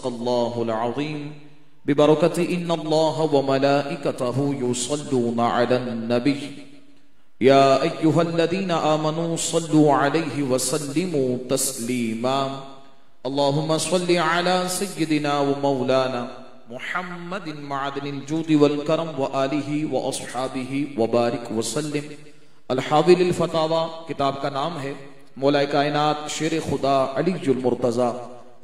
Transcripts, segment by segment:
सदक़ल्लाहुल अज़ीम बिबरकति इन्नल्लाह व मलाइकतहु युसल्लूना अलन नबी या अय्युहल्लज़ीना आमनू सल्लू अलैहि व सल्लिमू तस्लीमा अल्लाहुम्मा सल्लि अला सय्यिदिना व मौलाना मुहम्मदिन मअदनिल जूदि वल करम व आलिहि व अस्हाबिहि व बारिक व सल्लिम। अल हाविलिल फतावा किताब का नाम है। मौलाए कायनात शेर खुदा अलीजुल मुर्तजा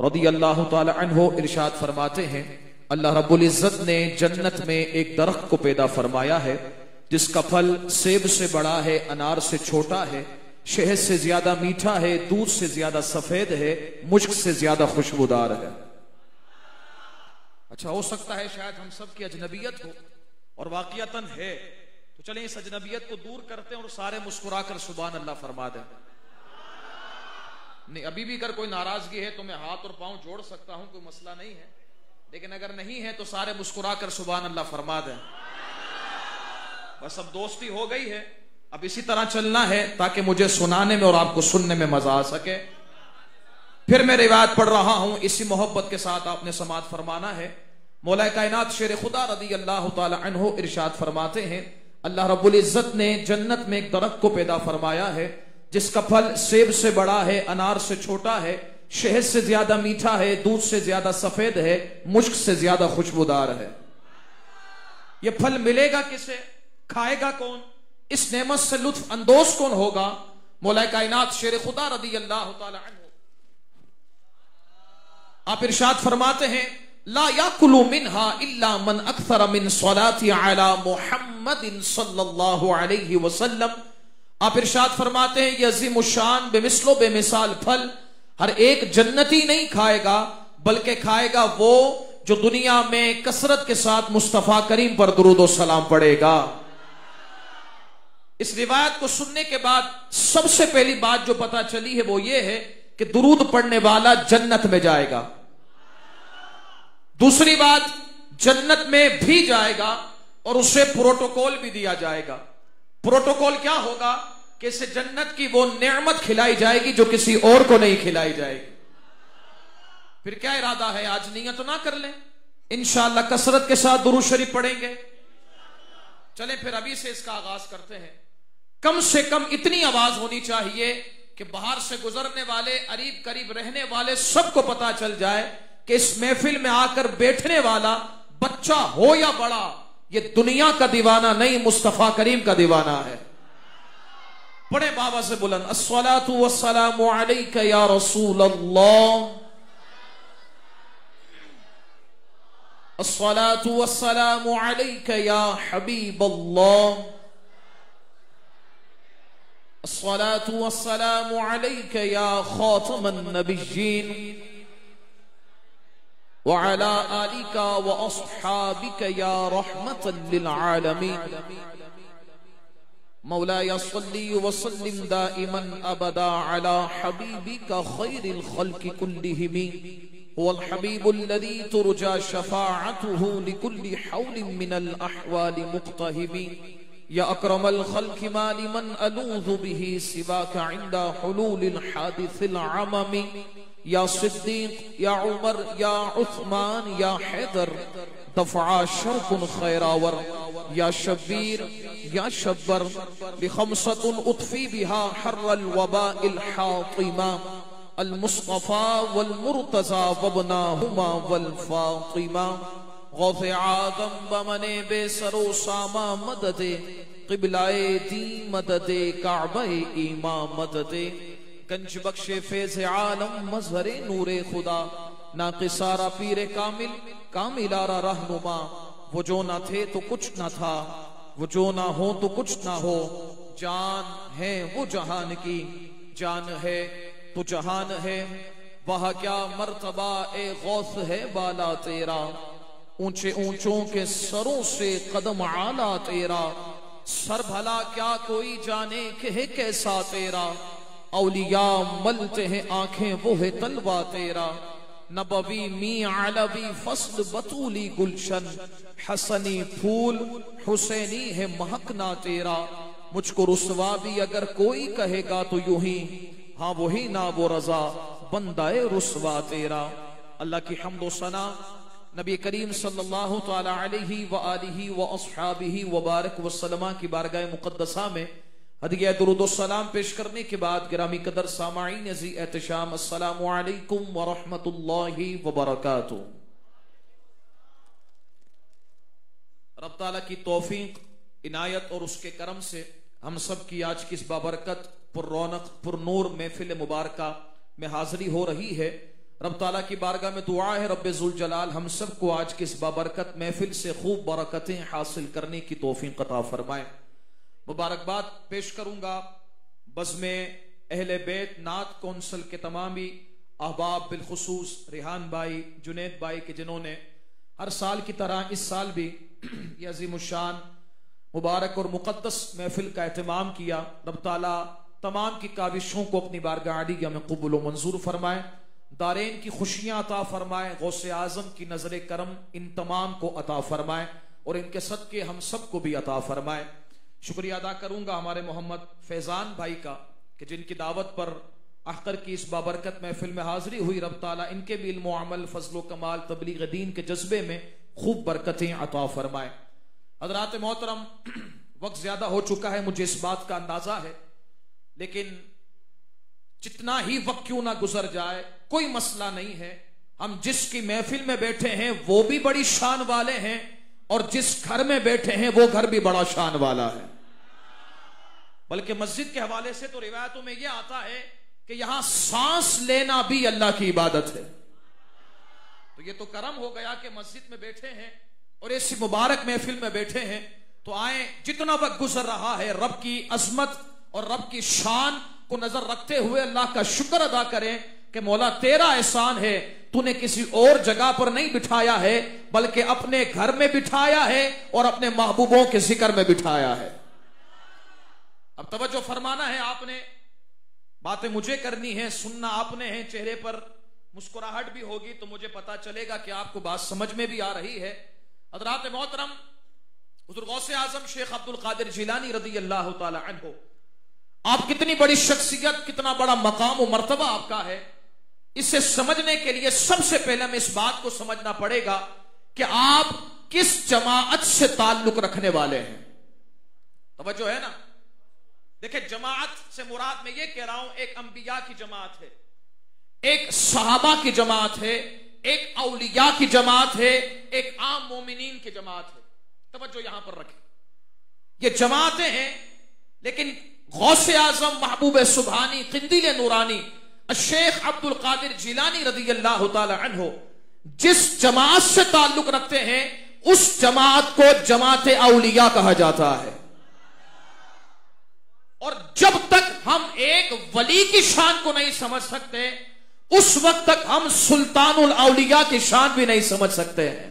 रदियल्लाहु ताला अन्हु इरशाद फरमाते हैं, अल्लाह रब्बुल इज्जत ने जन्नत में एक दरख्त को पैदा फरमाया है जिसका फल सेब से बड़ा है, अनार से छोटा है, शहद से ज्यादा मीठा है, दूध से ज्यादा सफेद है, मुश्क से ज्यादा खुशबूदार है। अच्छा, हो सकता है शायद हम सब की अजनबियत हो और वाकईतन है, तो चलें इस अजनबियत को दूर करते हैं और सारे मुस्कुराकर सुभान अल्लाह फरमा दें। नहीं, अभी भी अगर कोई नाराजगी है तो मैं हाथ और पांव जोड़ सकता हूं, कोई मसला नहीं है, लेकिन अगर नहीं है तो सारे मुस्कुराकर सुभान अल्लाह फरमा दें। बस अब दोस्ती हो गई है, अब इसी तरह चलना है ताकि मुझे सुनाने में और आपको सुनने में मजा आ सके। फिर मैं रिवायत पढ़ रहा हूं, इसी मोहब्बत के साथ आपने समात फरमाना है। मौलाए कायनात शेर खुदा रदियल्लाहु ताला अन्हु इरशाद फरमाते हैं, अल्लाह रब्बुल इज्जत ने जन्नत में एक दरख्त को पैदा फरमाया है जिसका फल सेब से बड़ा है, अनार से छोटा है, शहद से ज्यादा मीठा है, दूध से ज्यादा सफेद है, मुश्क से ज्यादा खुशबूदार है। यह फल मिलेगा किसे, खाएगा कौन, इस नेमत से लुत्फ अंदोज कौन होगा? मौलाए कायनात शेर खुदा रदियल्लाहु ताला अन्हु आप इरशाद फरमाते हैं, ला याकुलु मिन्हा इल्ला मन अक्सर मिन सलाती अला मुहम्मदिन सल्लल्लाहु अलैहि वसल्लम। आप इरशाद फरमाते हैं, यज़ीमु शान बेमिसलो बेमिसाल फल हर एक जन्नती नहीं खाएगा, बल्कि खाएगा वो जो दुनिया में कसरत के साथ मुस्तफा करीम पर दुरूद और सलाम पढ़ेगा। इस रिवायत को सुनने के बाद सबसे पहली बात जो पता चली है वो ये है कि दुरूद पढ़ने वाला जन्नत में जाएगा। दूसरी बात, जन्नत में भी जाएगा और उसे प्रोटोकॉल भी दिया जाएगा। प्रोटोकॉल क्या होगा कि इसे जन्नत की वो नेमत खिलाई जाएगी जो किसी और को नहीं खिलाई जाएगी। फिर क्या इरादा है, आज नियत ना कर लें, इंशाअल्लाह कसरत के साथ दुरूद शरीफ पढ़ेंगे। चलें फिर अभी से इसका आगाज करते हैं। कम से कम इतनी आवाज होनी चाहिए कि बाहर से गुजरने वाले, करीब करीब रहने वाले सबको पता चल जाए कि इस महफिल में आकर बैठने वाला बच्चा हो या बड़ा, ये दुनिया का दीवाना नहीं, मुस्तफा करीम का दीवाना है। पढ़े बाबा से बुलंद, अस्सलातु वस्सलामु अलैका या रसूल अल्लाह, अस्सलातु वस्सलामु अलैका या हबीब अल्लाह, अस्सलातु वस्सलामु अलैका या खातमन नबिय्यीन व अला आलिका व अस्हाबिका या रहमतल लिल आलमीन। मौलाया सल्ली व सल्लिम दाइमन अबदा अला हबीबिका खैरिल खल्क़ि कुल्लिहिम हुवल हबीबुल लज़ी तुरजा शफ़ाअतुहु लिकुल्लि हौलिन मिनल अहवालि मुक़्तहिम। या अकरमल खल्क़ि मा लिमन अलूज़ु बिही सिवाका इंदा हुलूलिल हादिसिल अममी। या सिद्दीक या उमर या उस्मान या हैदर दफ़ा शर्कुन खैरावर। या शब्बीर या शब्बर बिखमसतुन उत्फी बिहा हर्रल वबाइल हातिमा। अल मुस्तफ़ा वल मुर्तज़ा वबनाहुमा वल फातिमा। गौसे आदम बमने बेसरो सामा मददे क़िबलाए दी मददे काबे ईमा मददे। गंज बख्शे फैज़ आलम मज़हरे नूरे खुदा नाक़िसारा पीरे कामिल कामिलारा रहनुमा। वो जो ना थे तो कुछ ना था, वो जो ना हो तो कुछ ना हो। जान है वो जहान की, जान है तो जहान है। वह क्या मर्तबा ए गौस है बाला तेरा, ऊंचे ऊंचों के सरों से कदम आला तेरा। सर भला क्या कोई जाने कि है कैसा तेरा, औलिया मलते हैं आंखें वो है तलवा तेरा। नबवी मी अलवी फसल बतूली गुलशन, हसनी फूल हुसैनी है महकना तेरा। मुझको रुसवा भी अगर कोई कहेगा तो यूं ही, हाँ वही ना वो रजा बंदाए रुसवा तेरा। अल्लाह की हम्द व सना नबी करीम सल्लल्लाहु तआला अलैहि व आलिहि व अस्हाबिहि व बारक व सल्लमा की बारगाह मुक़द्दसा में हदिया दुरूद व सलाम पेश करने के बाद गिरामी कदर सामाईन अज़ीज़ एहतशाम अस्सलामु अलैकुम व रहमतुल्लाहि व बरकातुहू। रब ताला की तौफीक, इनायत और उसके करम से हम सब की आज की इस बाबरकत, पुर-रौनक, पुर-नूर महफिल मुबारका में हाजिरी हो रही है। रब ताला की बारगाह में दुआ है रब्बे ज़ुल जलाल हम सब को आज की इस बाबरकत महफिल से खूब बरकतें हासिल करने की तौफीक अता फरमाए। मुबारकबाद पेश करूंगा बज़्मे अहले बैत नात कौंसल के तमामी अहबाब, बिलखुसूस रिहान भाई, जुनैद भाई के जिन्होंने हर साल की तरह इस साल भी ये अज़ीमुश्शान मुबारक और मुक़द्दस महफिल का एहतमाम किया। रब ताला तमाम की काविशों को अपनी बारगाह अलिया में क़बूल व मंजूर फरमाए, दारैन की खुशियां अता फरमाए, गौसे आज़म की नजर करम इन तमाम को अता फरमाए और इनके सदके हम सबको भी अता फरमाए। शुक्रिया अदा करूंगा हमारे मोहम्मद फैजान भाई का कि जिनकी दावत पर अख्तर की इस बाबरकत महफिल में हाजिरी हुई। रब ताला इनके भी इल्म व अमल, फजल कमाल, तबलीग दीन के जज्बे में खूब बरकतें अता फरमाए। हज़रात मोहतरम, वक्त ज्यादा हो चुका है, मुझे इस बात का अंदाजा है, लेकिन जितना ही वक्त क्यों ना गुजर जाए कोई मसला नहीं है। हम जिसकी महफिल में बैठे हैं वो भी बड़ी शान वाले हैं और जिस घर में बैठे हैं वो घर भी बड़ा शान वाला है। बल्कि मस्जिद के हवाले से तो रिवायतों में यह आता है कि यहां सांस लेना भी अल्लाह की इबादत है। तो ये तो करम हो गया कि मस्जिद में बैठे हैं और ऐसी मुबारक महफिल में बैठे हैं। तो आए, जितना वक्त गुजर रहा है रब की अजमत और रब की शान को नजर रखते हुए अल्लाह का शुक्र अदा करें कि मौला तेरा एहसान है, तूने किसी और जगह पर नहीं बिठाया है बल्कि अपने घर में बिठाया है और अपने महबूबों के जिक्र में बिठाया है। अब तवज्जो फरमाना है आपने, बातें मुझे करनी है, सुनना आपने है। चेहरे पर मुस्कुराहट भी होगी तो मुझे पता चलेगा कि आपको बात समझ में भी आ रही है। हज़रात मोहतरम, हुज़ूर गौसे आज़म शेख अब्दुल कादिर जिलानी रज़ी अल्लाह ताला अन्हु, आप कितनी बड़ी शख्सियत, कितना बड़ा मकाम और मर्तबा आपका है, इसे समझने के लिए सबसे पहले हमें इस बात को समझना पड़ेगा कि आप किस जमाअत से ताल्लुक रखने वाले हैं। तवज्जो है ना? देखिए, जमाअत से मुराद मैं ये कह रहा हूं, एक अंबिया की जमात है, एक सहाबा की जमात है, एक औलिया की जमात है, एक आम मोमिनीन की जमात है। तवज्जो यहां पर रखें, ये जमातें हैं, लेकिन गौसे आजम महबूब सुबहानी क़िंदील नूरानी शेख अब्दुल कादिर जिलानी रज़ी अल्लाह ताला अन्हु जिस जमात से ताल्लुक रखते हैं उस जमात को जमात औलिया कहा जाता है। और जब तक हम एक वली की शान को नहीं समझ सकते उस वक्त तक हम सुल्तानुल औलिया की शान भी नहीं समझ सकते हैं।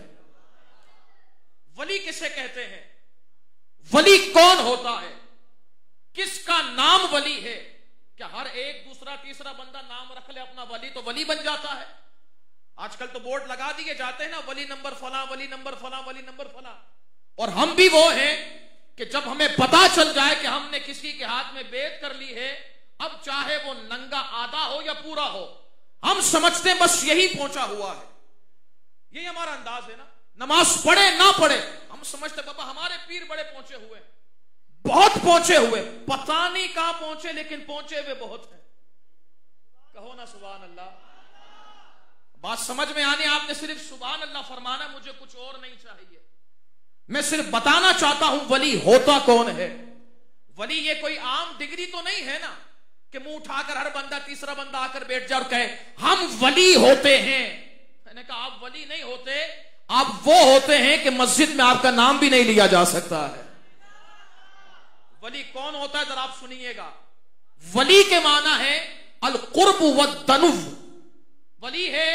वली किसे कहते हैं? वली कौन होता है? किसका नाम वली है? क्या हर एक दूसरा तीसरा बंदा नाम रख ले अपना वली तो वली बन जाता है? आजकल तो बोर्ड लगा दिए जाते हैं ना, वली नंबर फला, वली नंबर फला, वली नंबर फला। और हम भी वो हैं कि जब हमें पता चल जाए कि हमने किसी के हाथ में बेत कर ली है, अब चाहे वो नंगा आधा हो या पूरा हो, हम समझते बस यही पहुंचा हुआ है। यही हमारा अंदाज है ना। नमाज पढ़े ना पढ़े हम समझते बाबा हमारे पीर बड़े पहुंचे हुए, बहुत पहुंचे हुए, पता नहीं कहां पहुंचे लेकिन पहुंचे हुए बहुत हैं। कहो ना सुभान अल्लाह। बात समझ में आनी, आपने सिर्फ सुभान अल्लाह फरमाना, मुझे कुछ और नहीं चाहिए। मैं सिर्फ बताना चाहता हूं वली होता कौन है। वली ये कोई आम डिग्री तो नहीं है ना कि मुंह उठाकर हर बंदा तीसरा बंदा आकर बैठ जाए और कहे हम वली होते हैं। मैंने कहा आप वली नहीं होते, आप वो होते हैं कि मस्जिद में आपका नाम भी नहीं लिया जा सकता है। वली कौन होता है जरा आप सुनिएगा। वली के माना है अल कुर्ब व दनुव। वली है,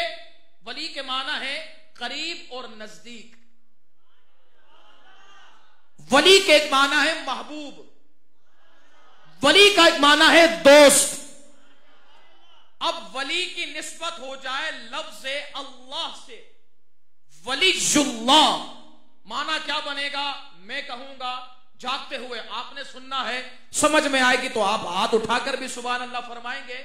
वली के माना है करीब और नजदीक। वली के एक माना है महबूब, वली का एक माना है दोस्त। अब वली की निस्बत हो जाए लफ्ज़ अल्लाह से, वलीयुल्लाह, माना क्या बनेगा? मैं कहूंगा जागते हुए, आपने सुनना है, समझ में आएगी तो आप हाथ उठाकर भी सुभान अल्लाह फरमाएंगे।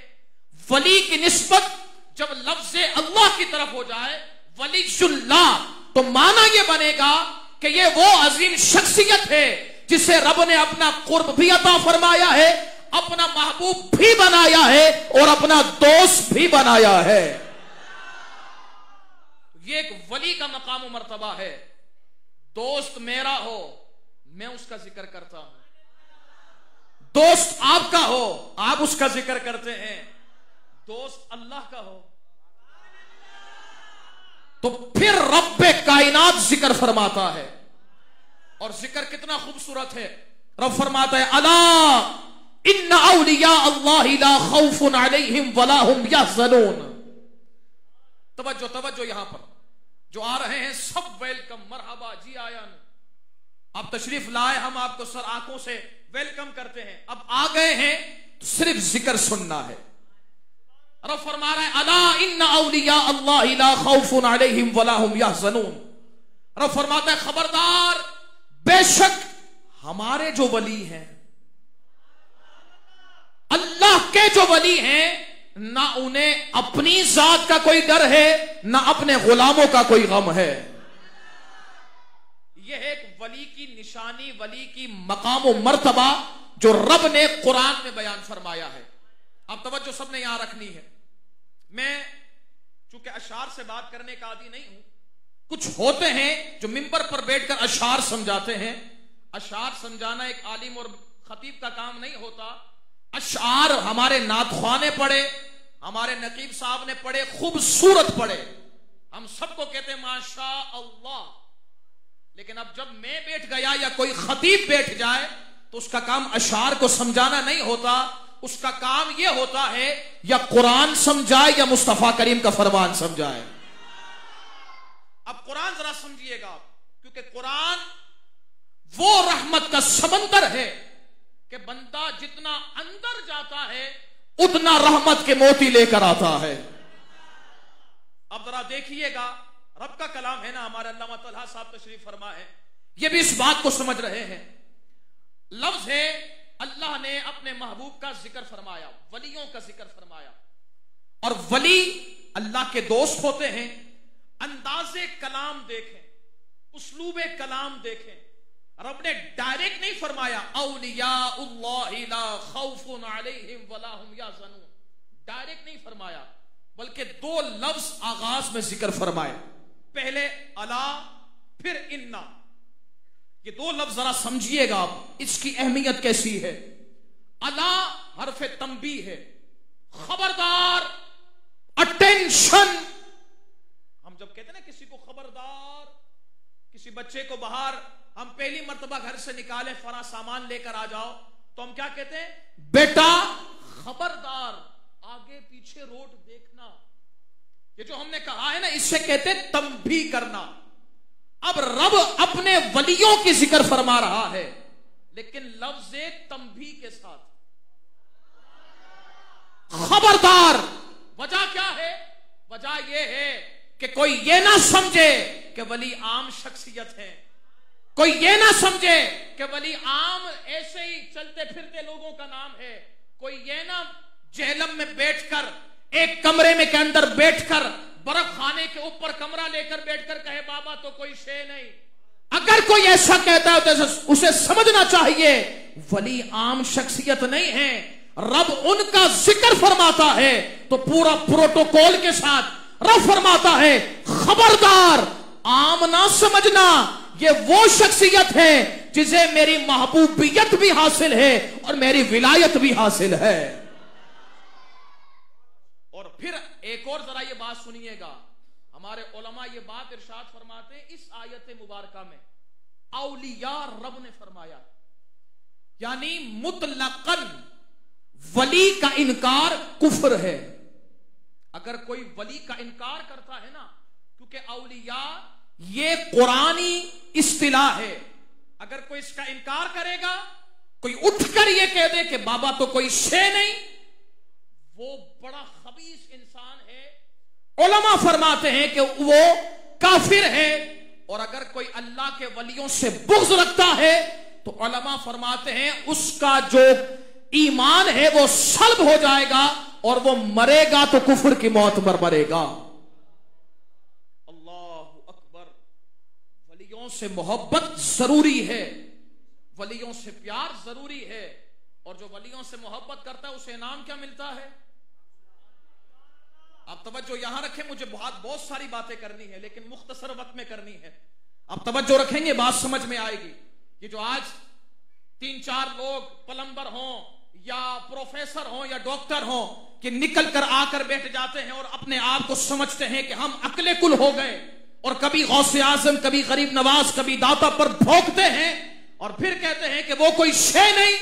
वली की निस्बत जब लफ्ज़ अल्लाह की तरफ हो जाए वलीयुल्लाह, तो माना यह बनेगा कि ये वो अजीम शख्सियत है जिसे रब ने अपना कुर्ब भी अता फरमाया है, अपना महबूब भी बनाया है और अपना दोस्त भी बनाया है। ये एक वली का मकाम और मर्तबा है। दोस्त मेरा हो, मैं उसका जिक्र करता हूं, दोस्त आपका हो, आप उसका जिक्र करते हैं, दोस्त अल्लाह का हो तो फिर रब्बे कायनात जिक्र फरमाता है। और जिक्र कितना खूबसूरत है। रब फरमाता है अला इन्ना औलिया अल्लाह ला खौफुन अलैहिम वला हुम यहज़नून। तवज्जो तवज्जो, यहां पर जो आ रहे हैं सब वेलकम, मरहबा, जी आया, आप तशरीफ लाए, हम आपको सर आंखों से वेलकम करते हैं। अब आ गए हैं तो सिर्फ जिक्र सुनना है। रब फरमा रहा है अला इन्ना औलिया अल्लाह ला खौफुन अलैहिम वला हुम यहज़नून। रब फरमाता है खबरदार, बेशक हमारे जो वली हैं, अल्लाह के जो वली हैं, ना उन्हें अपनी जात का कोई डर है, ना अपने गुलामों का कोई गम है। यह एक वली की निशानी, वली की मकाम और मर्तबा जो रब ने कुरान में बयान फरमाया है। अब तवज्जो सबने यहां रखनी है। मैं चूंकि अशार से बात करने का आदी नहीं हूं, कुछ होते हैं जो मिंबर पर बैठकर अशार समझाते हैं। अशार समझाना एक आलिम और खतीब का काम नहीं होता। अशार हमारे नातख्वां ने पढ़े, हमारे नकीब साहब ने पढ़े, खूबसूरत पढ़े, हम सबको कहते हैं माशा अल्लाह। लेकिन अब जब मैं बैठ गया या कोई खतीब बैठ जाए तो उसका काम अशार को समझाना नहीं होता, उसका काम यह होता है या कुरान समझाए या मुस्तफा करीम का फरमान समझाए। अब कुरान जरा समझिएगा, क्योंकि कुरान वो रहमत का समंदर है कि बंदा जितना अंदर जाता है उतना रहमत के मोती लेकर आता है। अब जरा देखिएगा, रब का कलाम है ना, हमारे अल्लामा तलहा साहब तशरीफ फरमा है, ये भी इस बात को समझ रहे हैं। लफ्ज है अल्लाह ने अपने महबूब का जिक्र फरमाया, वलियों का जिक्र फरमाया, और वली अल्लाह के दोस्त होते हैं। अंदाजे कलाम देखें, उसलूबे कलाम देखें, रब ने डायरेक्ट नहीं फरमाया औलियाउल्लाहि ला खौफुन अलैहिम वला हुम यहज़नून, डायरेक्ट नहीं फरमाया, बल्कि दो लफ्ज आगाज में जिक्र फरमाया। पहले अला, फिर इन्ना। ये दो लफ्ज जरा समझिएगा आप, इसकी अहमियत कैसी है। अला हरफ तंबी है, खबरदार, अटेंशन। हम जब कहते हैं ना किसी को खबरदार, किसी बच्चे को बाहर हम पहली मर्तबा घर से निकाले, फरा सामान लेकर आ जाओ, तो हम क्या कहते हैं, बेटा खबरदार, आगे पीछे रोड देखना। ये जो हमने कहा है ना, इससे कहते हैं तंबी करना। अब रब अपने वलियों की जिक्र फरमा रहा है, लेकिन लफ्ज़ तंबी के साथ, खबरदार। वजह क्या है? वजह यह है कि कोई ये ना समझे कि वली आम शख्सियत है, कोई ये ना समझे कि वली आम ऐसे ही चलते फिरते लोगों का नाम है, कोई ये ना जहलम में बैठकर, एक कमरे में के अंदर बैठकर, बर्फ खाने के ऊपर कमरा लेकर बैठकर कहे बाबा तो कोई शे नहीं। अगर कोई ऐसा कहता है तो उसे समझना चाहिए वली आम शख्सियत नहीं है। रब उनका जिक्र फरमाता है तो पूरा प्रोटोकॉल के साथ रब फरमाता है खबरदार, आम ना समझना, ये वो शख्सियत है जिसे मेरी महबूबियत भी हासिल है और मेरी विलायत भी हासिल है। और फिर एक और जरा ये बात सुनिएगा, हमारे उलमा ये बात इरशाद फरमाते हैं इस आयत मुबारका में, औलिया रब ने फरमाया, यानी मुतलकन वली का इनकार कुफ्र है। अगर कोई वली का इनकार करता है ना, क्योंकि औलिया ये कुरानी इस्तिलाह है, अगर कोई इसका इनकार करेगा, कोई उठकर ये कह दे कि बाबा तो कोई शे नहीं, वो बड़ा खबीस इंसान है। उलमा फरमाते हैं कि वो काफिर है। और अगर कोई अल्लाह के वलियों से बुग़्ज़ रखता है तो उलमा फरमाते हैं उसका जो ईमान है वो सल्ब हो जाएगा और वो मरेगा तो कुफ्र की मौत मरेगा। अल्लाहु अकबर। वलियों से मोहब्बत जरूरी है, वलियों से प्यार जरूरी है, और जो वलियों से मोहब्बत करता है उसे इनाम क्या मिलता है? आप तवज्जो यहां रखें, मुझे बहुत सारी बातें करनी है लेकिन मुख्तसर वक्त में करनी है। आप तवज्जो रखेंगे बात समझ में आएगी। ये जो आज 3-4 लोग प्लम्बर हों या प्रोफेसर हों या डॉक्टर हों कि निकल कर आकर बैठ जाते हैं और अपने आप को समझते हैं कि हम अकले कुल हो गए, और कभी गौसे आजम, कभी गरीब नवाज, कभी दाता पर भोंकते हैं और फिर कहते हैं कि वो कोई शे नहीं।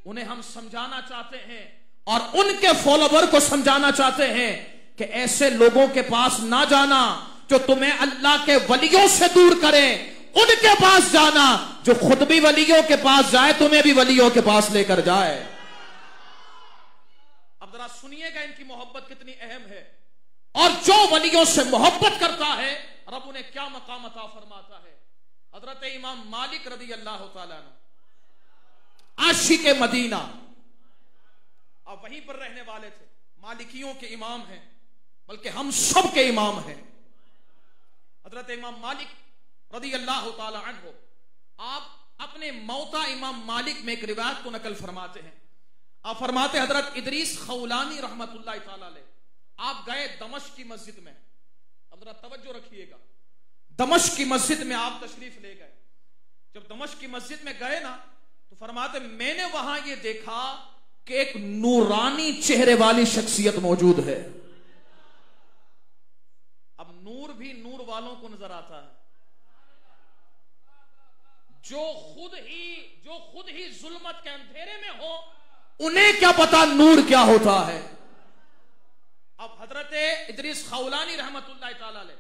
उन्हें हम समझाना चाहते हैं और उनके फॉलोवर को समझाना चाहते हैं कि ऐसे लोगों के पास ना जाना जो तुम्हें अल्लाह के वलियों से दूर करें, उनके पास जाना जो खुद भी वलियों के पास जाए, तुम्हें भी वलियों के पास लेकर जाए। अब जरा सुनिएगा इनकी मोहब्बत कितनी अहम है, और जो वलियों से मोहब्बत करता है रब उन्हें क्या मकाम अता फरमाता है। हजरत इमाम मालिक रदी अल्लाह तआला अन्हु आशिक मदीना, अब वहीं पर रहने वाले थे, मालिकियों के इमाम हैं, बल्कि हम सब के इमाम हैं। हजरत इमाम मालिक रदी अल्लाह तआला अन्हु, आप अपने मौता इमाम मालिक में एक रिवायत को नकल फरमाते हैं। आप फरमाते हजरत इदरीस खौलानी रहमतुल्लाह तआला अलैह, आप गए दमश्क की मस्जिद में। अब जरा तवज्जो रखिएगा, दमश्क की मस्जिद में आप तशरीफ ले गए। जब दमश्क की मस्जिद में गए ना तो फरमाते मैंने वहां ये देखा कि एक नूरानी चेहरे वाली शख्सियत मौजूद है। अब नूर भी नूर वालों को नजर आता है, जो खुद ही जुल्मत के अंधेरे में हो उन्हें क्या पता नूर क्या होता है। अब हजरत इदरीस खौलानी रहमतुल्लाह तआला अलैह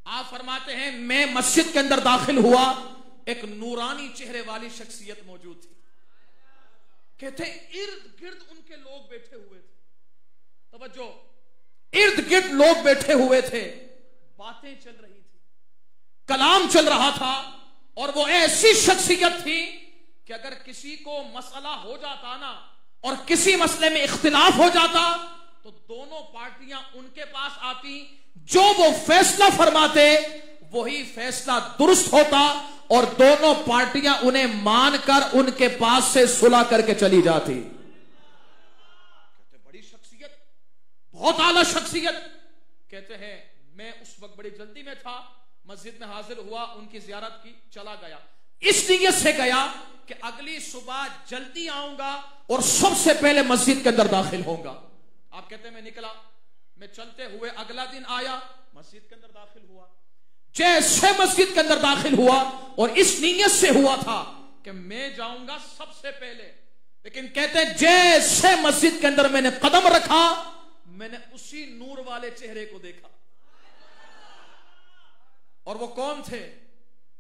आप फरमाते हैं मैं मस्जिद के अंदर दाखिल हुआ, एक नूरानी चेहरे वाली शख्सियत मौजूद थी। कहते इर्द गिर्द उनके लोग बैठे हुए थे, तवज्जो, इर्द गिर्द लोग बैठे हुए थे, बातें चल रही थी, कलाम चल रहा था, और वो ऐसी शख्सियत थी कि अगर किसी को मसला हो जाता ना और किसी मसले में इख्तिलाफ हो जाता तो दोनों पार्टियां उनके पास आती, जो वो फैसला फरमाते वही फैसला दुरुस्त होता, और दोनों पार्टियां उन्हें मानकर उनके पास से सुलह करके चली जाती। कहते बड़ी शख्सियत, बहुत आला शख्सियत। कहते हैं मैं उस वक्त बड़ी जल्दी में था, मस्जिद में हाजिर हुआ, उनकी जियारत की, चला गया। इस नीयत से गया कि अगली सुबह जल्दी आऊंगा और सबसे पहले मस्जिद के अंदर दाखिल होऊंगा। आप कहते हैं मैं निकला, मैं चलते हुए अगला दिन आया, मस्जिद के अंदर दाखिल हुआ। जैसे मस्जिद के अंदर दाखिल हुआ, और इस नीयत से हुआ था कि मैं जाऊंगा सबसे पहले, लेकिन कहते हैं जैसे मस्जिद के अंदर मैंने कदम रखा, मैंने उसी नूर वाले चेहरे को देखा। और वो कौन थे?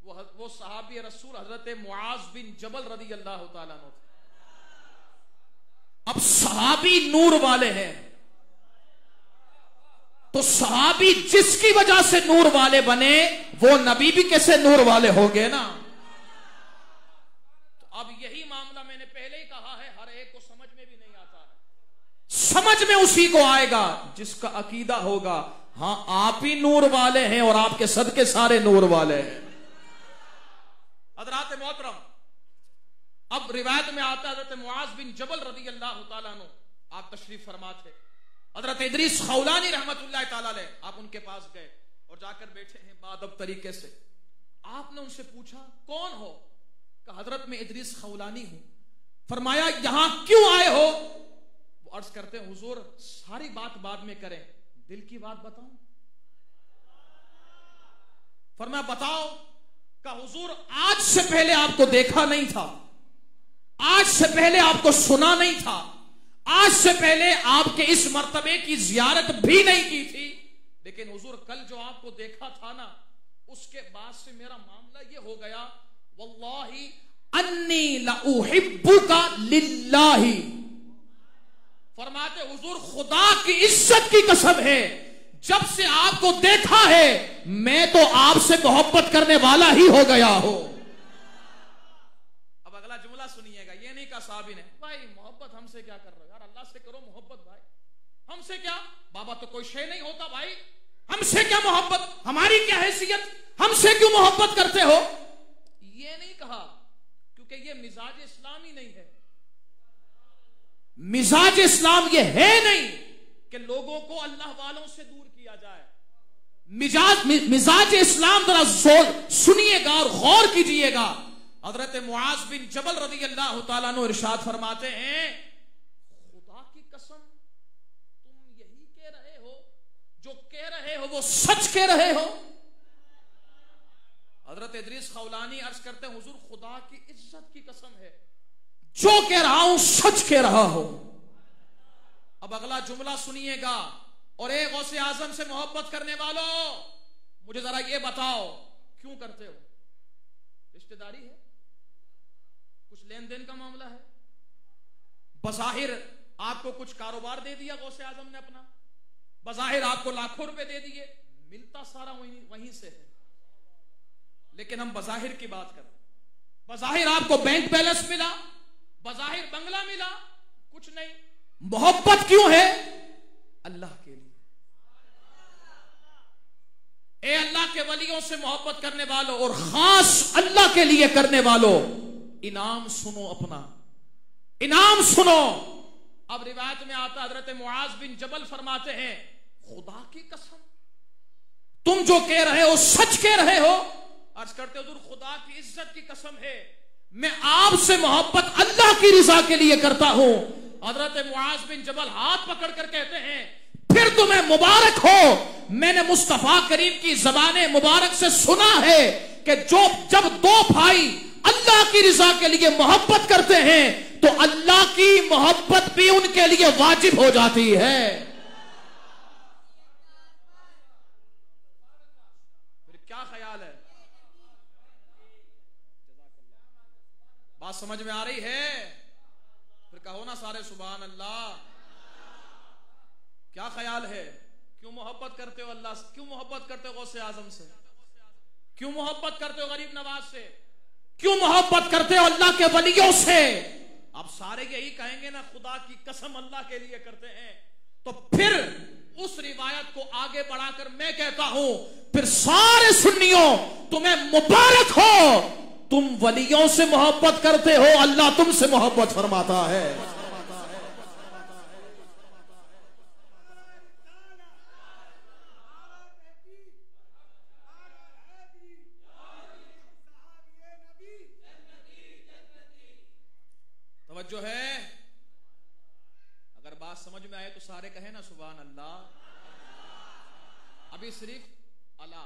वो सहाबी रसूल हजरत मुआज बिन जबल रदी अल्लाह तआला अन्हु थे। अब सहाबी नूर वाले हैं, तो सहाबी जिसकी वजह से नूर वाले बने वो नबी भी कैसे नूर वाले हो गए ना। तो अब यही मामला मैंने पहले ही कहा है, हर एक को समझ में भी नहीं आता है। समझ में उसी को आएगा जिसका अकीदा होगा हाँ आप ही नूर वाले हैं और आपके सदके सारे नूर वाले हैं। हज़रात मोहतरम, अब रिवायत में आता है हज़रत मुआज़ बिन जबल रज़ी अल्लाह तआला अन्हु आप तशरीफ फरमा थे। हज़रत इदरीस खौलानी रहमतुल्लाह तआला अलैह आप उनके पास गए और जाकर बैठे हैं बाअदब तरीके से। आपने उनसे पूछा कौन हो? कहा हजरत मैं इदरीस खौलानी हूं। फरमाया यहां क्यों आए हो? वो अर्ज करते हैं हुजूर सारी बात बाद में करें, दिल की बात बताऊं। फरमाया बताओ। कहा हुजूर आज से पहले आपको देखा नहीं था, आज से पहले आपको सुना नहीं था, आज से पहले आपके इस मर्तबे की जियारत भी नहीं की थी, लेकिन हुजूर कल जो आपको देखा था ना उसके बाद से मेरा मामला ये हो गया वल्लाही अन्नी लउहिब्बुका लिल्लाही। फरमाते हुजूर खुदा की इज्जत की कसम है जब से आपको देखा है मैं तो आपसे मोहब्बत करने वाला ही हो गया हूं। अब अगला जुमला सुनिएगा, ये नहीं कहा साहबी ने भाई मोहब्बत हमसे क्या कर रहे हो यार, अल्लाह से करो मोहब्बत भाई, हमसे क्या, बाबा तो कोई शे नहीं होता भाई, हमसे क्या मोहब्बत, हमारी क्या हैसियत, हमसे क्यों मोहब्बत करते हो? ये नहीं कहा, क्योंकि ये मिजाज इस्लाम ही नहीं है। मिजाज इस्लाम ये है नहीं कि लोगों को अल्लाह वालों से दूर किया जाए। मिजाज इस्लाम जरा सुनिएगा और गौर कीजिएगा। हजरत मुआज बिन जबल रज़ी अल्लाह तआला अन्हु इरशाद फरमाते हैं, खुदा की कसम तुम यही कह रहे हो, जो कह रहे हो वो सच कह रहे हो? हजरत इदरीस खौलानी अर्ज करते हैं, हुजूर खुदा की इज्जत की कसम है, जो कह रहा हूं सच कह रहा हो। अब अगला जुमला सुनिएगा। और एक गौसे आजम से मोहब्बत करने वालों, मुझे जरा ये बताओ क्यों करते हो? रिश्तेदारी है, कुछ लेन देन का मामला है, बज़ाहिर आपको कुछ कारोबार दे दिया गौसे आजम ने अपना, बज़ाहिर आपको लाखों रुपए दे दिए, मिलता सारा वहीं से है। लेकिन हम बज़ाहिर की बात करें, बज़ाहिर आपको बैंक बैलेंस मिला, बज़ाहिर बंगला मिला, कुछ नहीं। मोहब्बत क्यों है? अल्लाह के लिए। ए अल्लाह के वलियों से मोहब्बत करने वालों और खास अल्लाह के लिए करने वालों, इनाम सुनो, अपना इनाम सुनो। अब रिवायत में आता, हजरत मुआज बिन जबल फरमाते हैं, खुदा की कसम तुम जो कह रहे हो सच कह रहे हो। अर्ज करते हुजूर खुदा की इज्जत की कसम है, मैं आपसे मोहब्बत अल्लाह की रिजा के लिए करता हूं। हजरत मुआज बिन जबल हाथ पकड़ कर कहते हैं, फिर तुम्हें मुबारक हो, मैंने मुस्तफा करीम की ज़बाने मुबारक से सुना है कि जब दो भाई अल्लाह की रिजा के लिए मोहब्बत करते हैं तो अल्लाह की मोहब्बत भी उनके लिए वाजिब हो जाती है। फिर क्या ख्याल है? बात समझ में आ रही है? फिर कहो ना सारे सुभान अल्लाह। क्या ख्याल है? क्यों मोहब्बत करते हो अल्लाह से? क्यों मोहब्बत करते हो गौसे आजम से? क्यों मोहब्बत करते हो गरीब नवाज से? क्यों मोहब्बत करते हो अल्लाह के वलियों से? अब सारे यही कहेंगे ना, खुदा की कसम अल्लाह के लिए करते हैं। तो फिर उस रिवायत को आगे बढ़ाकर मैं कहता हूं, फिर सारे सुन्नियों तुम्हें मुबारक हो, तुम वलियों से मोहब्बत करते हो, अल्लाह तुमसे मोहब्बत फरमाता है। तवज्जो है? अगर बात समझ में आए तो सारे कहे ना सुभान अल्लाह। अभी सिर्फ अला,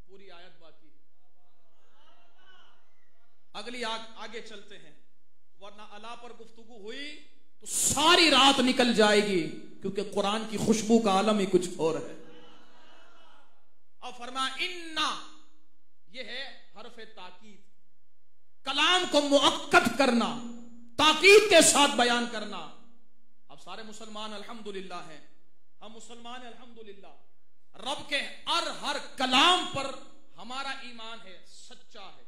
पूरी आयत बाकी, अगली आगे चलते हैं, वरना अला पर गुफ्तगू हुई तो सारी रात निकल जाएगी, क्योंकि कुरान की खुशबू का आलम ही कुछ और है। अब फरमा इन्ना, यह है हरफ ताकीद, कलाम को मुअक्कद करना, ताकीद के साथ बयान करना। अब सारे मुसलमान अल्हम्दुलिल्लाह हैं, हम मुसलमान अल्हम्दुलिल्लाह। रब के हर कलाम पर हमारा ईमान है, सच्चा है,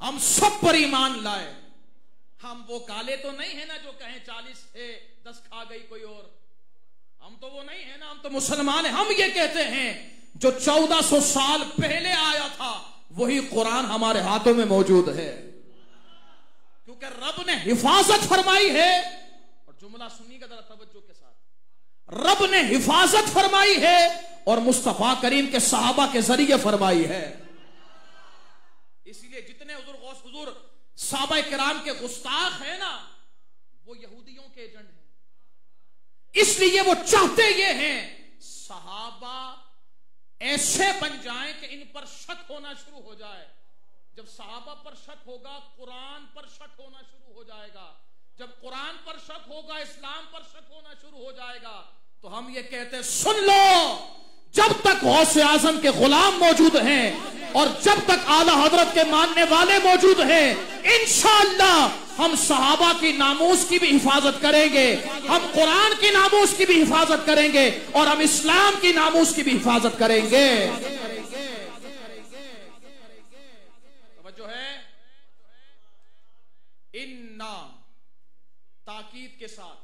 हम सब पर ईमान लाए। हम वो काले तो नहीं है ना जो कहें 40 है 10 खा गई कोई और, हम तो वो नहीं है ना, हम तो मुसलमान हैं। हम ये कहते हैं जो 1400 साल पहले आया था वही कुरान हमारे हाथों में मौजूद है, क्योंकि रब ने हिफाजत फरमाई है। और जुमला सुनिएगा जरा तवज्जो के साथ, रब ने हिफाजत फरमाई है और मुस्तफा करीम के सहाबा के जरिए फरमाई है। इसलिए जितने हुजूर सहाबा किराम के गुस्ताख है ना, वो यहूदियों के एजेंट हैं। इसलिए वो चाहते ये हैं सहाबा ऐसे बन जाएं कि इन पर शक होना शुरू हो जाए। जब सहाबा पर शक होगा, कुरान पर शक होना शुरू हो जाएगा। जब कुरान पर शक होगा, इस्लाम पर शक होना शुरू हो जाएगा। तो हम ये कहते हैं, सुन लो, जब तक गौसे आजम के गुलाम मौजूद हैं और जब तक आला हजरत के मानने वाले मौजूद हैं, इंशाअल्लाह हम सहाबा की नामूस की भी हिफाजत करेंगे, हम कुरान की नामूस की भी हिफाजत करेंगे और हम इस्लाम की नामूस की भी हिफाजत करेंगे। तवज्जो है? इन्ना ताकीद के साथ,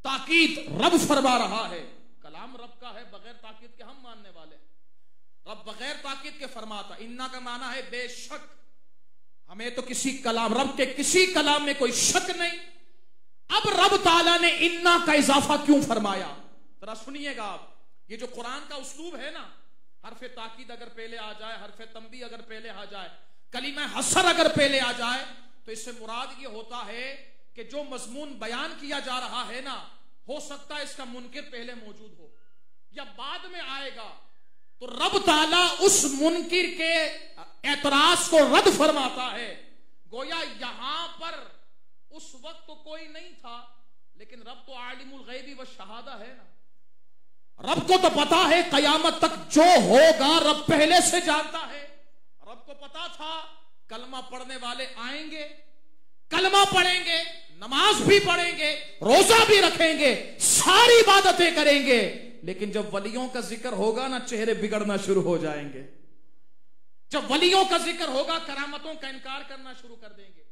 ताकीद रब फरमा रहा है। कलाम रब का है, बगैर ताकीद के हम मानने वाले। रब बगैर ताकीद के फरमाता। इन्ना का माना है बेशक। हमें तो किसी कलाम, रब के किसी कलाम में कोई शक नहीं। अब रब ताला ने इन्ना का इजाफा क्यों फरमाया, जरा सुनिएगा आप। ये जो कुरान का उस्लूब है ना, हरफ ताकीद अगर पहले आ जाए, हरफ तंबी अगर पहले आ जाए, कलीमा हसर अगर पहले आ जाए, तो इससे मुराद ये होता है कि जो मजमून बयान किया जा रहा है ना, हो सकता है इसका मुनकिर पहले मौजूद हो या बाद में आएगा। तो रब ताला उस मुनकिर के एतराज को रद्द फरमाता है। गोया यहां पर उस वक्त तो कोई नहीं था, लेकिन रब तो आलिमुल गैबी व शहादा है ना। रब को तो पता है कयामत तक जो होगा रब पहले से जानता है। रब को पता था कलमा पढ़ने वाले आएंगे, कलमा पढ़ेंगे, नमाज भी पढ़ेंगे, रोजा भी रखेंगे, सारी इबादतें करेंगे, लेकिन जब वलियों का जिक्र होगा ना, चेहरे बिगड़ना शुरू हो जाएंगे। जब वलियों का जिक्र होगा, करामतों का इनकार करना शुरू कर देंगे।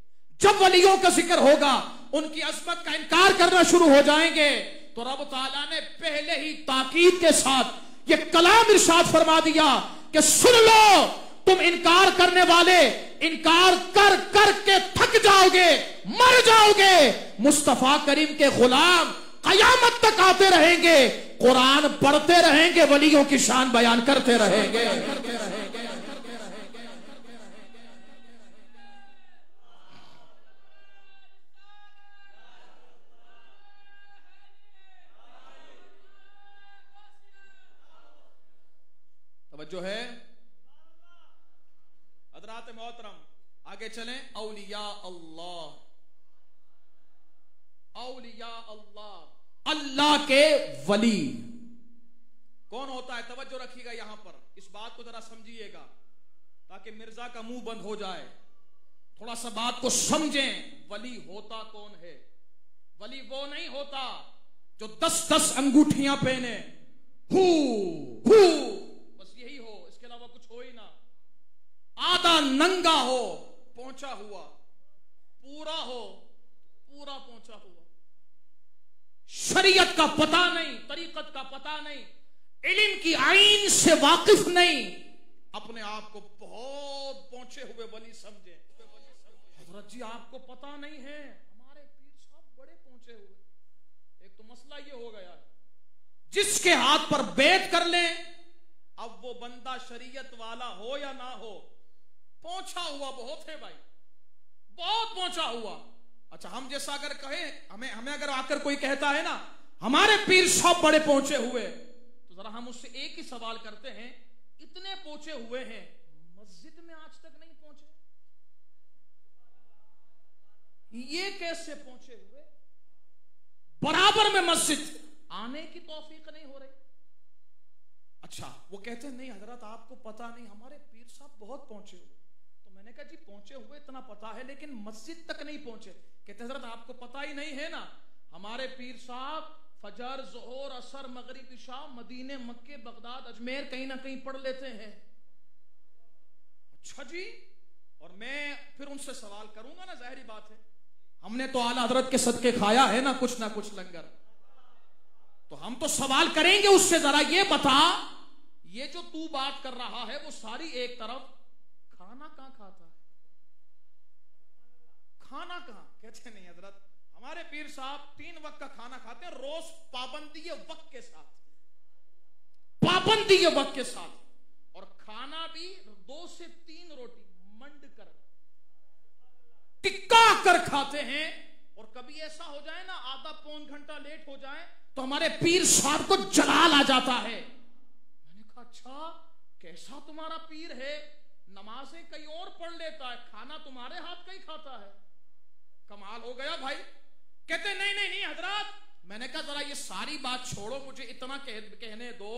जब वलियों का जिक्र होगा, उनकी अज़मत का इनकार करना शुरू हो जाएंगे। तो रब ताला ने पहले ही ताकीद के साथ ये कलाम इरशाद फरमा दिया कि सुन लो, तुम इनकार करने वाले इनकार कर कर के थक जाओगे, मर जाओगे। मुस्तफा करीम के गुलाम कयामत तक आते रहेंगे, कुरान पढ़ते रहेंगे, वलियों की शान बयान करते रहेंगे। जो है हज़रात मोहतरम, आगे चलें। औलिया अल्लाह, औलिया अल्लाह, अल्लाह के वली कौन होता है? तवज्जो रखिएगा यहां पर, इस बात को जरा समझिएगा ताकि मिर्जा का मुंह बंद हो जाए। थोड़ा सा बात को समझें। वली होता कौन है? वली वो नहीं होता जो 10-10 अंगूठियां पहने, हू बस यही हो, इसके अलावा कुछ हो ही ना। आधा नंगा हो, पहुंचा हुआ, पूरा हो, पूरा पहुंचा हुआ, शरीयत का पता नहीं, तरीकत का पता नहीं, इल्म की आईन से वाकिफ नहीं, अपने आप को बहुत पहुंचे हुए वली समझे। हजरत जी आपको पता नहीं है, हमारे पीर साहब बड़े पहुंचे हुए। एक तो मसला ये हो गया, जिसके हाथ पर बैत कर ले, अब वो बंदा शरीयत वाला हो या ना हो, पहुंचा हुआ बहुत है भाई, बहुत पहुंचा हुआ। अच्छा, हम जैसा अगर कहे, हमें अगर आकर कोई कहता है ना हमारे पीर साहब बड़े पहुंचे हुए, तो जरा हम उससे एक ही सवाल करते हैं, इतने पहुंचे हुए हैं, मस्जिद में आज तक नहीं पहुंचे, ये कैसे पहुंचे हुए? बराबर में मस्जिद आने की तौफीक नहीं हो रही। अच्छा, वो कहते हैं नहीं हजरत आपको पता नहीं, हमारे पीर साहब बहुत पहुंचे हुए। तो मैंने कहा जी पहुंचे हुए इतना पता है, लेकिन मस्जिद तक नहीं पहुंचे। कहते हजरत आपको पता ही नहीं है ना, हमारे पीर साहब फजर, जोहर, असर, मगरिब, इशा, मदीने, मक्के, बगदाद, अजमेर कहीं ना कहीं पढ़ लेते हैं। अच्छा जी, और मैं फिर उनसे सवाल करूंगा ना, जाहिर बात है, हमने तो आला हजरत के सदके खाया है ना कुछ लंगर, तो हम तो सवाल करेंगे उससे, जरा ये बता, ये जो तू बात कर रहा है वो सारी एक तरफ, खाना कहां खाता है? खाना कहां? कहते नहीं हजरत हमारे पीर साहब 3 वक्त का खाना खाते हैं, रोज पाबंदी वक्त के साथ, पाबंदी वक्त के साथ, और खाना भी 2 से 3 रोटी मंड कर, टिक्का कर खाते हैं। और कभी ऐसा हो जाए ना, आधा पौन घंटा लेट हो जाए, तो हमारे पीर साहब को जलाल आ जाता है। मैंने कहा अच्छा, कैसा तुम्हारा पीर है, नमाजें कहीं और पढ़ लेता है, खाना तुम्हारे हाथ का ही खाता है, कमाल हो गया भाई। कहते नहीं हजरत, मैंने कहा जरा ये सारी बात छोड़ो, मुझे इतना कहने दो,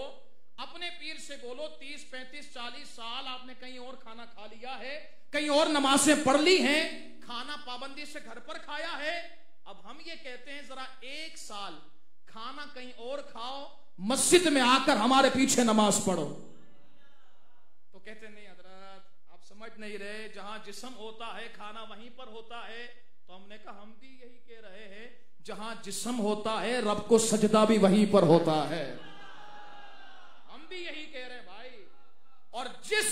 अपने पीर से बोलो 30, 35, 40 साल आपने कहीं और खाना खा लिया है, कहीं और नमाजें पढ़ ली हैं, खाना पाबंदी से घर पर खाया है। अब हम ये कहते हैं जरा 1 साल खाना कहीं और खाओ, मस्जिद में आकर हमारे पीछे नमाज पढ़ो। तो कहते नहीं हजरत आप समझ नहीं रहे, जहां जिस्म होता है खाना वहीं पर होता है। तो हमने कहा हम भी यही कह रहे हैं, जहां जिस्म होता है रब को सजदा भी वहीं पर होता है। हम भी यही कह रहे हैं भाई। और जिस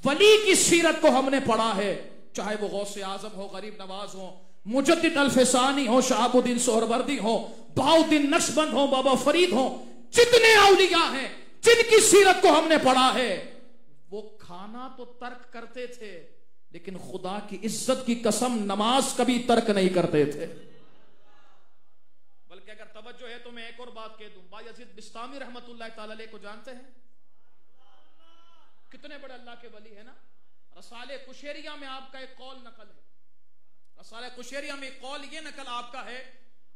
वली की सीरत को हमने पढ़ा है, चाहे वो गौसे आजम हो, गरीब नवाज हो, मुजद्दिद अल-फसानी हो, शहाबुद्दीन सोहरवर्दी हो, बहाउद्दीन नक्शबंद हो, बाबा फरीद हो, जितने औलिया हैं जिनकी सीरत को हमने पढ़ा है, वो खाना तो तर्क करते थे लेकिन खुदा की इज्जत की कसम नमाज कभी तर्क नहीं करते थे। बल्कि अगर तवज्जो है तो मैं एक और बात कह दूं, बायजीद बिस्तामी रहमतुल्लाह ताला अलैह को जानते हैं? कितने बड़े अल्लाह के वली है ना। रसाले कुशेरिया में आपका एक कौल नकल है, रसाले कुशेरिया में एक कौल ये नकल आपका है,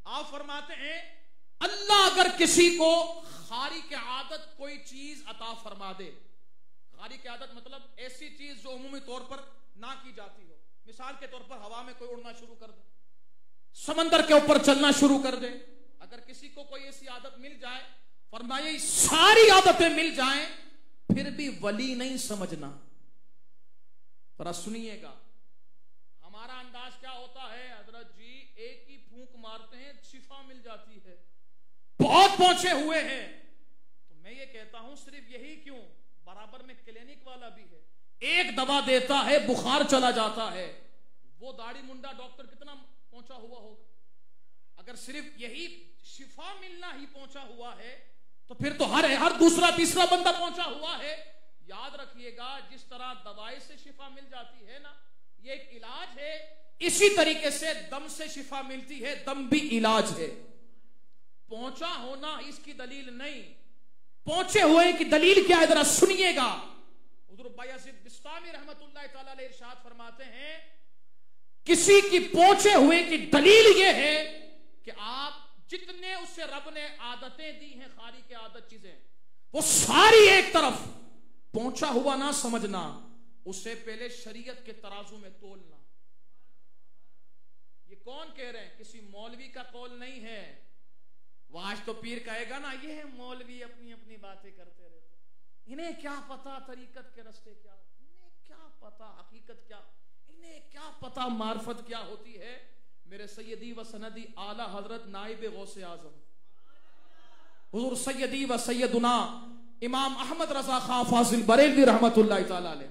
आप फरमाते हैं अल्लाह अगर किसी को खारी के आदत कोई चीज अता फरमा दे, खारी की आदत मतलब ऐसी चीज जो उमूमी तौर पर ना की जाती हो, मिसाल के तौर पर हवा में कोई उड़ना शुरू कर दे, समंदर के ऊपर चलना शुरू कर दे, अगर किसी को कोई ऐसी आदत मिल जाए, फरमाया सारी आदतें मिल जाएं, फिर भी वली नहीं समझना। जरा सुनिएगा, हमारा अंदाज क्या होता है, हजरत जी एक ही फूंक मारते हैं शिफा मिल जाती है, बहुत पहुंचे हुए हैं। तो मैं ये कहता हूं सिर्फ यही क्यों, बराबर में क्लिनिक वाला भी है, एक दवा देता है बुखार चला जाता है। वो दाढ़ी मुंडा डॉक्टर कितना पहुंचा हुआ होगा, अगर सिर्फ यही शिफा मिलना ही पहुंचा हुआ है तो फिर तो हर दूसरा तीसरा बंदा पहुंचा हुआ है। याद रखिएगा, जिस तरह दवाई से शिफा मिल जाती है ना, ये एक इलाज है, इसी तरीके से दम से शिफा मिलती है, दम भी इलाज है। पहुंचा होना इसकी दलील नहीं, पहुंचे हुए की दलील क्या है, जरा सुनिएगा। हुज़ूर बायजीद बिस्तामी रहमतुल्लाह ताला अलैह इरशाद फरमाते हैं, किसी की पहुंचे हुए की दलील यह है कि आप जितने उससे रब ने आदतें दी हैं, खारी के आदत चीजें, वो सारी एक तरफ, पहुंचा हुआ ना समझना, उससे पहले शरीयत के तराजू में तोलना। ये कौन कह रहे हैं, किसी मौलवी का कौल नहीं है। वो आज तो पीर कहेगा ना, ये मौलवी अपनी अपनी बातें करते रहते, इन्हें क्या पता तरीकत के रास्ते क्या, इन्हें क्या पता हकीकत क्या, इन्हें क्या पता मार्फत क्या होती है। मेरे सैयदी व सनदी आला हजरत नाइब गौसे आजम हुजूर सैयदी व सैयदुना इमाम अहमद रजा खां फाजिल बरेलवी रहमतुल्लाह ताला अलैह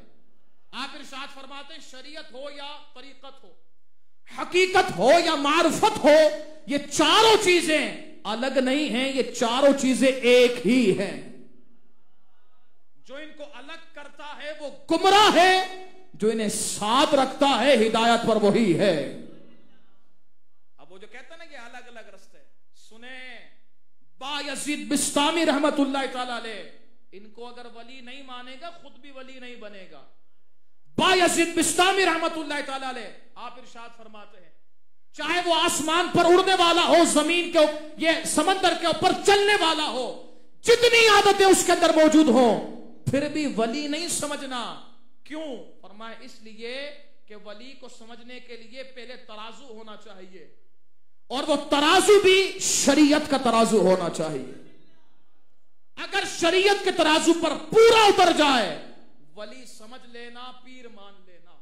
आप इरशाद फरमाते हैं, शरीयत हो या तरीकत हो, हकीकत हो या मार्फत हो, ये चारों चीजें अलग नहीं हैं, ये चारों चीजें एक ही हैं। जो इनको अलग करता है वो गुमराह है, जो इन्हें साथ रखता है हिदायत पर वही है। अब वो जो कहता ना कि अलग अलग रास्ते, सुने बायजीद बिस्तामी रहमतुल्लाह ताला अलैह, इनको अगर वली नहीं मानेगा खुद भी वली नहीं बनेगा। बायजीद बिस्तामी रहमतुल्लाह ताला अलैह आप इरशाद फरमाते हैं, चाहे वो आसमान पर उड़ने वाला हो, जमीन के ये समंदर के ऊपर चलने वाला हो, जितनी आदतें उसके अंदर मौजूद हो, फिर भी वली नहीं समझना। क्यों? फरमाया इसलिए कि वली को समझने के लिए पहले तराजू होना चाहिए, और वो तराजू भी शरीयत का तराजू होना चाहिए। अगर शरीयत के तराजू पर पूरा उतर जाए, वली समझ लेना, पीर मान लेना।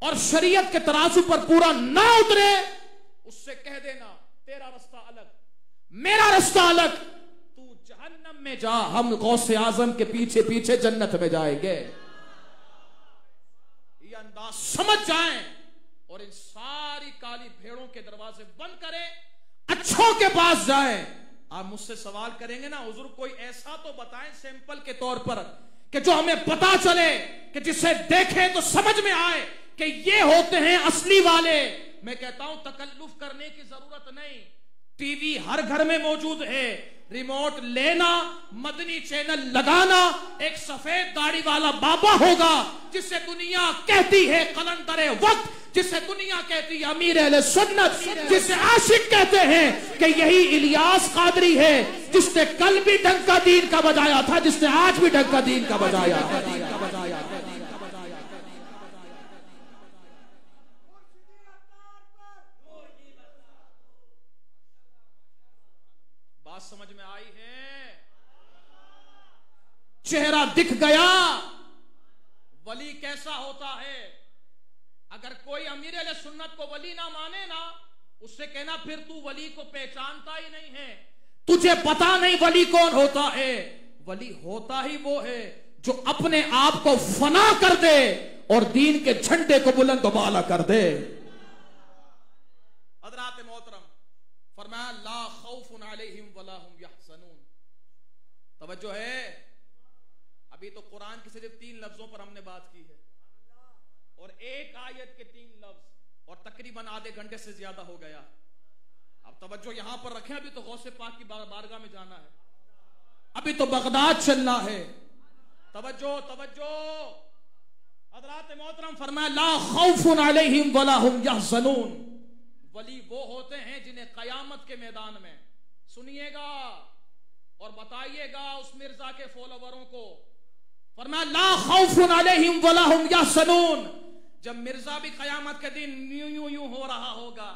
और शरीयत के तराजू पर पूरा ना उतरे, उससे कह देना तेरा रास्ता अलग, मेरा रास्ता अलग, तू जहन्नम में जा, हम गौसे आजम के पीछे पीछे जन्नत में जाएंगे। ये अंदाज समझ जाएं और इन सारी काली भेड़ों के दरवाजे बंद करें, अच्छों के पास जाएं। आप मुझसे सवाल करेंगे ना, हुजूर कोई ऐसा तो बताएं सैंपल के तौर पर कि जो हमें पता चले, कि जिसे देखें तो समझ में आए कि ये होते हैं असली वाले। मैं कहता हूं तकल्लुफ करने की जरूरत नहीं, टीवी हर घर में मौजूद है, रिमोट लेना, मदनी चैनल लगाना, एक सफेद दाढ़ी वाला बाबा होगा जिसे दुनिया कहती है कलंदरे वक्त, जिसे दुनिया कहती है अमीर अहले सुन्नत, जिसे आशिक कहते हैं कि यही इलियास कादरी है जिसने कल भी डंका दीन का बजाया था, जिसने आज भी डंका दीन का बजाया। बात समझ में आई है? चेहरा दिख गया, वली कैसा होता है। अगर कोई अमीर अहले सुन्नत को वली ना माने ना, उससे कहना फिर तू वली को पहचानता ही नहीं है, तुझे पता नहीं वली कौन होता है। वली होता ही वो है जो अपने आप को फना कर दे और दीन के झंडे को बुलंद बाला कर दे। हज़रात मोहतरम फरमाया ला खौफुन अलैहिम वला हुम यहज़नून। तवज्जो है, अभी तो कुरान की सिर्फ 3 लफ्जों पर हमने बात की है और एक आयत के 3 लफ्ज और तकरीबन आधे घंटे से ज्यादा हो गया। अब तवज्जो यहां पर रखें, अभी तो गौसे पाक की बारगाह में जाना है, अभी तो बगदाद चलना है। तवज्जो तवज्जो, हज़रात मोहतरम फरमाया ला खौफुन अलैहिम वला हुम यहज़नून। वली वो होते हैं जिन्हें कयामत के मैदान में, सुनिएगा और बताइएगा उस मिर्जा के फॉलोवरों को, फरमाया ला खौफुन अलैहिम वला हुम यहज़नून। जब मिर्जा भी कयामत के दिन यूं यूं हो रहा होगा,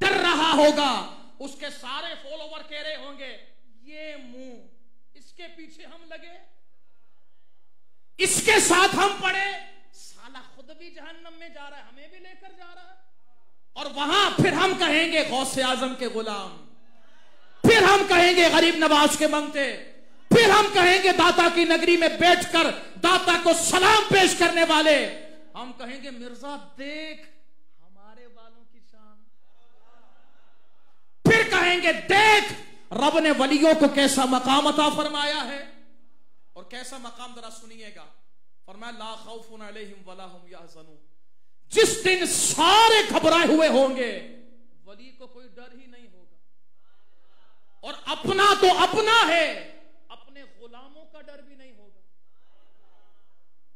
डर रहा होगा, उसके सारे फॉलोवर कह रहे होंगे ये मुंह इसके पीछे हम लगे, इसके साथ हम पड़े, साला खुद भी जहन्नम में जा रहा है, हमें भी लेकर जा रहा है। और वहां फिर हम कहेंगे गौसे आजम के गुलाम, फिर हम कहेंगे गरीब नवाज के मंगते, फिर हम कहेंगे दाता की नगरी में बैठकर दाता को सलाम पेश करने वाले, हम कहेंगे मिर्जा देख हमारे वालों की शान, फिर कहेंगे देख रब ने वलियों को कैसा मकाम अता फरमाया है। और कैसा मकाम जरा सुनिएगा, फरमाया ला खौफुन अलैहिम वला हुम यहज़नून। जिस दिन सारे घबराए हुए होंगे, वली को कोई डर ही नहीं होगा, और अपना तो अपना है, अपने गुलामों का डर भी नहीं होगा।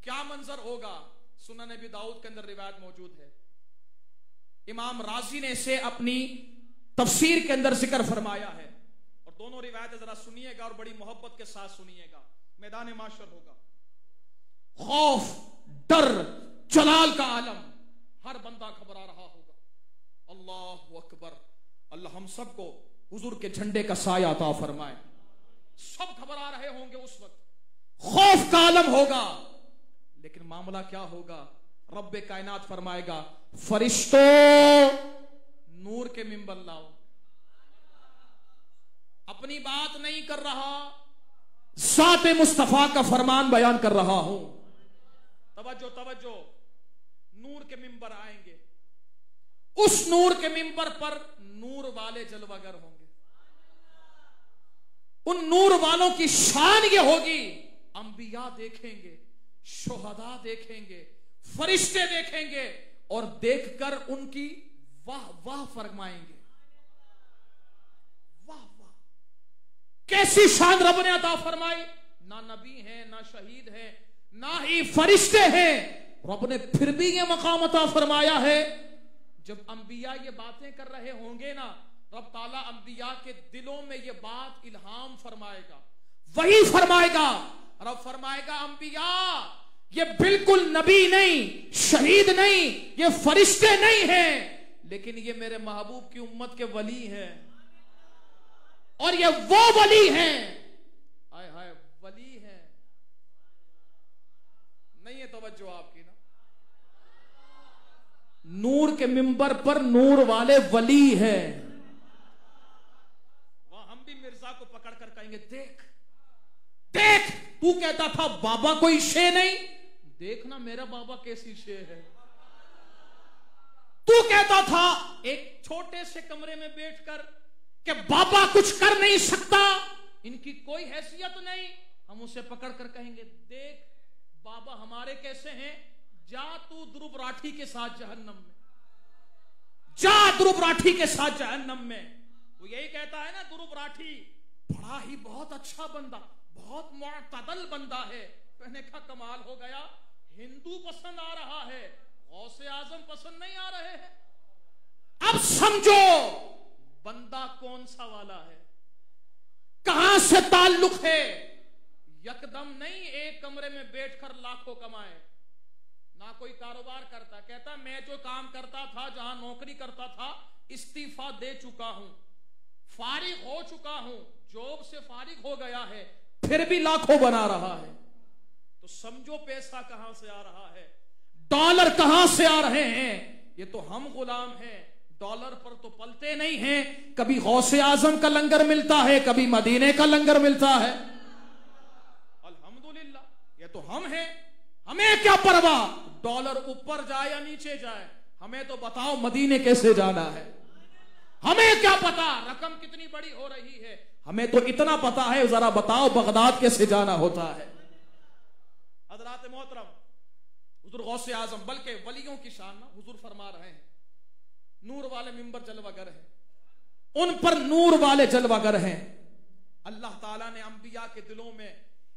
क्या मंजर होगा, सुनन नबी दाऊद के अंदर रिवायत मौजूद है, इमाम राजी ने इसे अपनी तफसीर के अंदर जिक्र फरमाया है। और दोनों रिवायतें जरा सुनिएगा और बड़ी मोहब्बत के साथ सुनिएगा। मैदान माशर होगा, खौफ, डर, जलाल का आलम, हर बंदा घबरा रहा होगा। अल्लाहु अकबर, अल्लाह हम सबको हुजूर के झंडे का साया अता फरमाए। सब घबरा रहे होंगे, उस वक्त खौफ का आलम होगा, लेकिन मामला क्या होगा, रब्बे कायनात फरमाएगा फरिश्तों नूर के मिंबर लाओ। अपनी बात नहीं कर रहा, ज़ाते मुस्तफा का फरमान बयान कर रहा हूं। तवज्जो तवज्जो, नूर के मिंबर आएंगे, उस नूर के मिंबर पर नूर वाले जलवागर होंगे। उन नूर वालों की शान ये होगी, अंबिया देखेंगे, शुहदा देखेंगे, फरिश्ते देखेंगे और देखकर उनकी वाह वाह फरमाएंगे। वाह वाह, कैसी शान रब ने अता फरमाई। ना नबी है, ना शहीद है, ना ही फरिश्ते हैं, रब ने फिर भी ये मकाम अता फरमाया है। जब अंबिया ये बातें कर रहे होंगे ना, रब ताला अंबिया के दिलों में ये बात इल्हाम फरमाएगा, वही फरमाएगा। रब फरमाएगा अंबिया ये बिल्कुल नबी नहीं, शहीद नहीं, ये फरिश्ते नहीं हैं, लेकिन ये मेरे महबूब की उम्मत के वली हैं, और ये वो वली हैं, हाय हाय वली हैं। नहीं है तवज्जो आपकी ना, नूर के मिंबर पर नूर वाले वली हैं। वहां हम भी मिर्जा को पकड़ कर कहेंगे देख देख, तू कहता था बाबा कोई शे नहीं, देखना मेरा बाबा कैसी शे है। तू कहता था एक छोटे से कमरे में बैठकर कि बाबा कुछ कर नहीं सकता, इनकी कोई हैसियत नहीं, हम उसे पकड़ कर कहेंगे देख बाबा हमारे कैसे हैं, जा तू ध्रुव राठी के साथ जहन्नम में, जा ध्रुव राठी के साथ जहन्नम में। वो यही कहता है ना, ध्रुव राठी बड़ा ही बहुत अच्छा बंदा, बहुत मुअतदल बंदा है। कहने का कमाल हो गया, हिंदू पसंद आ रहा है, गौसे आजम पसंद नहीं आ रहे हैं। अब समझो बंदा कौन सा वाला है, कहां से ताल्लुक है। यकदम नहीं एक कमरे में बैठकर लाखों कमाए, ना कोई कारोबार करता, कहता मैं जो काम करता था, जहां नौकरी करता था, इस्तीफा दे चुका हूं, फारिग हो चुका हूं, जॉब से फारिग हो गया है, फिर भी लाखों बना रहा है। तो समझो पैसा कहां से आ रहा है, डॉलर कहां से आ रहे हैं। ये तो हम गुलाम हैं डॉलर पर तो पलते नहीं हैं। कभी गौसे आजम का लंगर मिलता है, कभी मदीने का लंगर मिलता है। अल्हम्दुलिल्लाह, ये तो हम हैं, हमें क्या परवाह डॉलर ऊपर जाए या नीचे जाए। हमें तो बताओ मदीने कैसे जाना है। हमें क्या पता रकम कितनी बड़ी हो रही है, हमें तो इतना पता है जरा बताओ बगदाद कैसे जाना होता है। हज़रात मोहतरम, हुजूर गौसे आजम, बल्कि वलियों की शान ना हुजूर फरमा रहे हैं, नूर वाले मिंबर जलवागर हैं, उन पर नूर वाले जलवागर हैं। अल्लाह ताला ने अंबिया के दिलों में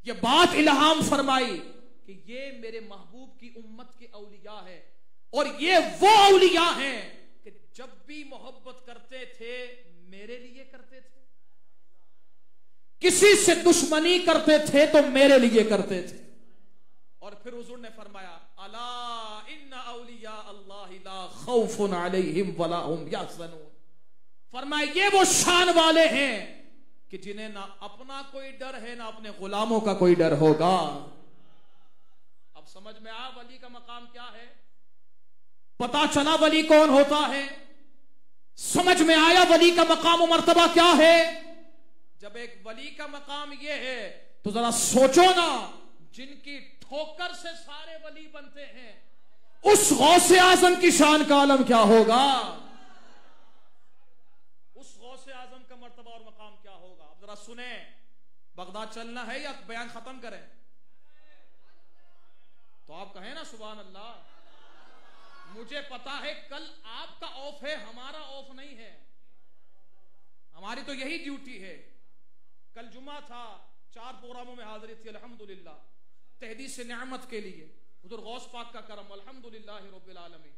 यह बात इल्हाम फरमाई कि ये मेरे महबूब की उम्मत के औलिया है, और ये वो औलिया हैं कि जब भी मोहब्बत करते थे मेरे लिए करते थे, किसी से दुश्मनी करते थे तो मेरे लिए करते थे। और फिर हुजूर ने फरमाया, अला इन्ना औलिया अल्लाह ला खौफुन अलैहिम वला हुम यहज़नून। फरमाया ये वो शान वाले हैं कि जिन्हें ना अपना कोई डर है ना अपने गुलामों का कोई डर होगा। अब समझ में आ वली का मकाम क्या है, पता चला वली कौन होता है, समझ में आया वली का मकाम और मर्तबा क्या है। जब एक वली का मकाम यह है तो जरा सोचो ना, जिनकी ठोकर से सारे वली बनते हैं, उस गौसे आजम की शान का आलम क्या होगा, उस गौसे आजम का मर्तबा और मकाम क्या होगा। अब जरा सुने, बगदाद चलना है या बयान खत्म करें? तो आप कहें ना सुभान अल्लाह। मुझे पता है कल आपका ऑफ है, हमारा ऑफ नहीं है, हमारी तो यही ड्यूटी है। कल जुमा था, 4 प्रोग्रामों में हाजिरी थी अल्हम्दुलिल्लाह, तहदीस नेमत के लिए हुजूर गौस पाक का करम अल्हम्दुलिल्लाह रब्बिल आलमीन।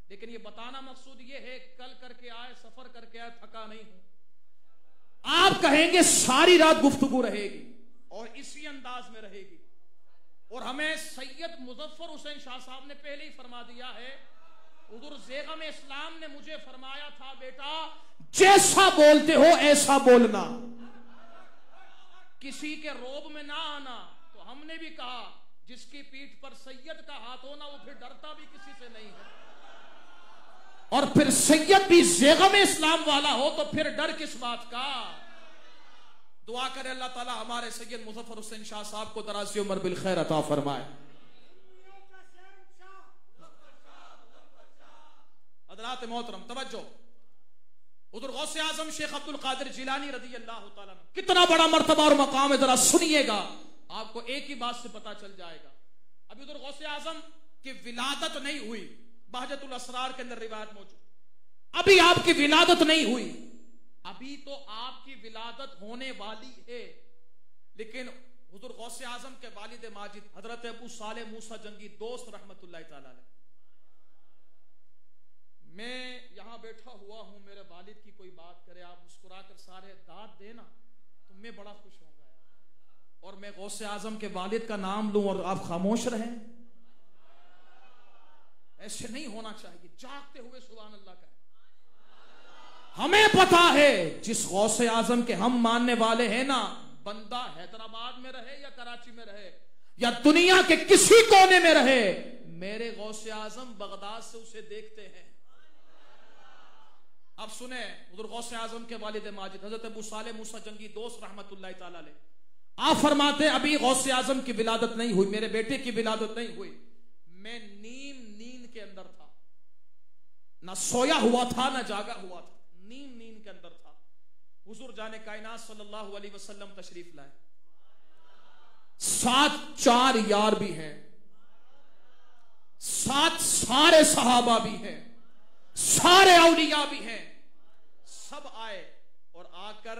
लेकिन ये बताना मकसूद ये है, कल करके आए, सफर करके आए, थका नहीं हूं। आप कहेंगे सारी रात गुफ्तगू रहेगी और इसी अंदाज में रहेगी, और हमें सैयद मुजफ्फर हुसैन शाह साहब ने पहले ही फरमा दिया है, हुजूर ज़ेग़म इस्लाम ने मुझे फरमाया था, बेटा जैसा बोलते हो ऐसा बोलना, किसी के रोब में ना आना। तो हमने भी कहा जिसकी पीठ पर सैयद का हाथ हो ना, वो फिर डरता भी किसी से नहीं है, और फिर सैयद भी ज़ेग़म इस्लाम वाला हो तो फिर डर किस बात का। दुआ करे अल्लाह ताला हमारे सैयद मुजफ्फर हुसैन शाह साहब को दराज़ी उम्र बिल खैर अता फरमाए। हज़रात मोहतरम तवज्जो, हुज़ूर गौसे आज़म शेख अब्दुल कादिर जिलानी रज़ी अल्लाह ताला अन्हु, कितना बड़ा मर्तबा और मकाम है, जरा सुनिएगा, आपको एक ही बात से पता चल जाएगा। अभी हुज़ूर गौसे आज़म की विलादत नहीं हुई, बहजतुल असरार के अंदर रिवायत मौजूद, अभी आपकी विलादत नहीं हुई, अभी तो आपकी विलादत होने वाली है। लेकिन हुज़ूर गौसे आज़म के वालिद माजिद हजरत अबू सालेह मूसा जंगी दोस्त रहमतुल्लाह ताला अलैह, मैं यहां बैठा हुआ हूं, मेरे वालिद की कोई बात करे, आप मुस्कुराकर सारे दाद देना तो मैं बड़ा खुश होऊंगा यार। और मैं गौसे आजम के वालिद का नाम लूं और आप खामोश रहें, ऐसे नहीं होना चाहिए। जागते हुए सुभान अल्लाह कहें। हमें पता है जिस गौसे आजम के हम मानने वाले हैं ना, बंदा हैदराबाद में रहे या कराची में रहे या दुनिया के किसी कोने में रहे, मेरे गौसे आजम बगदाद से उसे देखते हैं। अब सुने, हुज़ूर गौसे आजम के वालिद माजिद हजरत अबू सालेह मूसा जंगी दोस्त रहमतुल्लाह ताला अलैह, आप फरमाते अभी गौसे आजम की विलादत नहीं हुई, मेरे बेटे की विलादत नहीं हुई, मैं नींद के अंदर था, ना सोया हुआ था ना जागा हुआ था, नींद के अंदर था। हुज़ूर जाने कायनात सल्लल्लाहु अलैहि वसल्लम तशरीफ लाए, 7 4 यार भी हैं, 7 सारे सहाबा भी हैं, सारे औलिया भी हैं, सब आए और आकर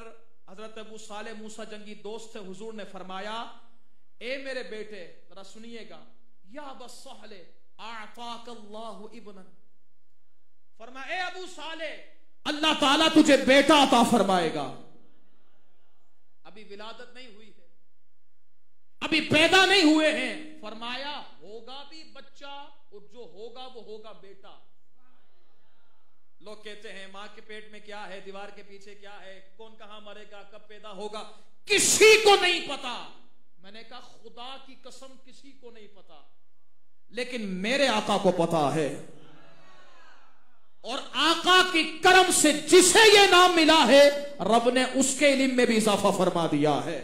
हजरत अबू सालेह मूसा जंगी दोस्त थे, हुजूर ने फरमाया, ए मेरे बेटे जरा सुनिएगा, या अबा सालेह आताकल्लाहु इब्नन, फरमाया ए अबू सालेह अल्लाह ताला तुझे बेटा अता फरमाएगा। अभी विलादत नहीं हुई है, अभी पैदा नहीं हुए हैं, फरमाया होगा भी बच्चा और जो होगा वो होगा बेटा। लोग कहते हैं मां के पेट में क्या है, दीवार के पीछे क्या है, कौन कहां मरेगा, कब पैदा होगा, किसी को नहीं पता। मैंने कहा खुदा की कसम किसी को नहीं पता, लेकिन मेरे आका को पता है। और आका की करम से जिसे ये नाम मिला है, रब ने उसके इल्म में भी इजाफा फरमा दिया है।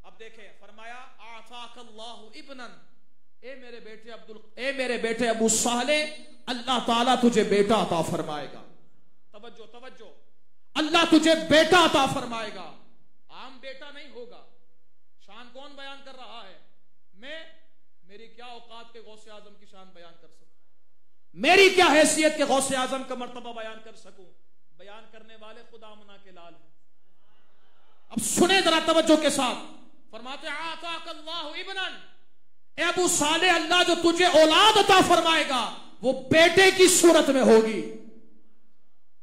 अब देखें, फरमाया आताकल्लाहु इब्नन, ए मेरे बेटे अबू साले, अल्लाह ताला तुझे बेटा अता फरमाएगा। तवज्जो तवज्जो, अल्लाह तुझे बेटा अता फरमाएगा। आम बेटा नहीं होगा। शान कौन बयान कर रहा है? मेरी क्या औकात के गौसे आजम की शान बयान कर सकूं? मेरी क्या हैसियत के गौसे आजम का मर्तबा बयान कर सकूं? बयान करने वाले खुदा मना के लाल है। अब सुने जरा तवज्जो के साथ, फरमाते आताकल्लाहु इब्नन, ए अबू साले, अल्लाह जो तुझे औलाद अता फरमाएगा वो बेटे की सूरत में होगी।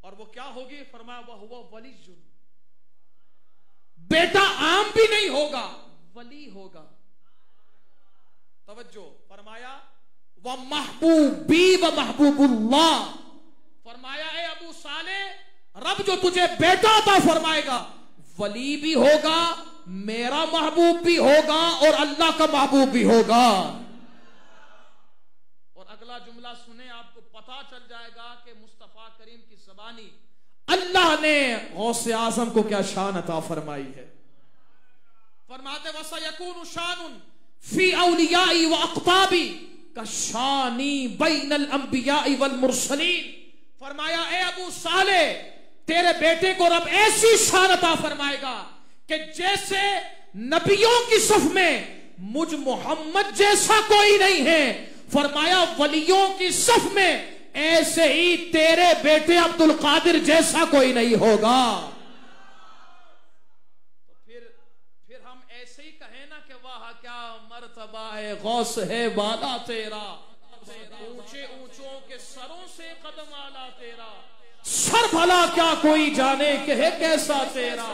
और वो क्या होगी? फरमाया वह वलीजुन, बेटा आम भी नहीं होगा, वली होगा। तवज्जो, फरमाया वह महबूबी व महबूबुल्लाह, फरमाया ए अबू साले, रब जो तुझे बेटा अता फरमाएगा वली भी होगा, मेरा महबूब भी होगा और अल्लाह का महबूब भी होगा। और अगला जुमला सुने, आपको पता चल जाएगा कि मुस्तफा करीम की ज़बानी अल्लाह ने गौसे आजम को क्या शान अता फरमाई है। फरमाते वसयकूनु शानुन फी औलियाई व अक़ताबी का शानी बैनल अंबियाई वल मुरसलीन। फरमाया ए अबू साले, तेरे बेटे को रब ऐसी शान अता फरमाएगा कि जैसे नबियों की सफ में मुझ मोहम्मद जैसा कोई नहीं है, फरमाया वलियों की सफ में ऐसे ही तेरे बेटे अब्दुल कादिर जैसा कोई नहीं होगा। तो फिर हम ऐसे ही कहें ना कि वाह क्या मर्तबा है, गौस है वाला तेरा, ऊंचे ऊंचों के सरों से कदम आला तेरा, सर भला क्या कोई जाने कि है कैसा तेरा,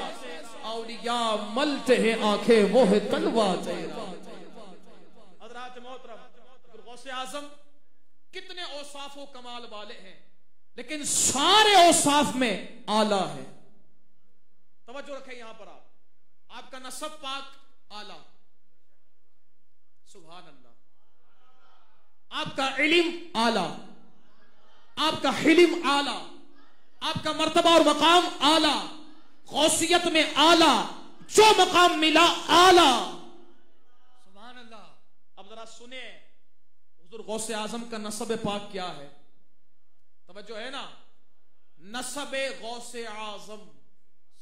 औलिया मलते हैं आंखें वो है तलवा तेरा। हज़रात मोहतरम, गौसे आज़म कितने औसाफो कमाल वाले हैं, लेकिन सारे औसाफ में आला है। तवज्जो रखें यहां पर, आपका नसब पाक आला, सुभान अल्लाह, आपका इल्म आला, आपका हिल्म आला, आपका मर्तबा और मकाम आला, गौसियत में आला, जो मकाम मिला आला, सुभान अल्लाह। अब जरा सुने हुजूर गौसे आजम का नसब पाक क्या है। तवज्जो है ना, नसब गौसे आजम,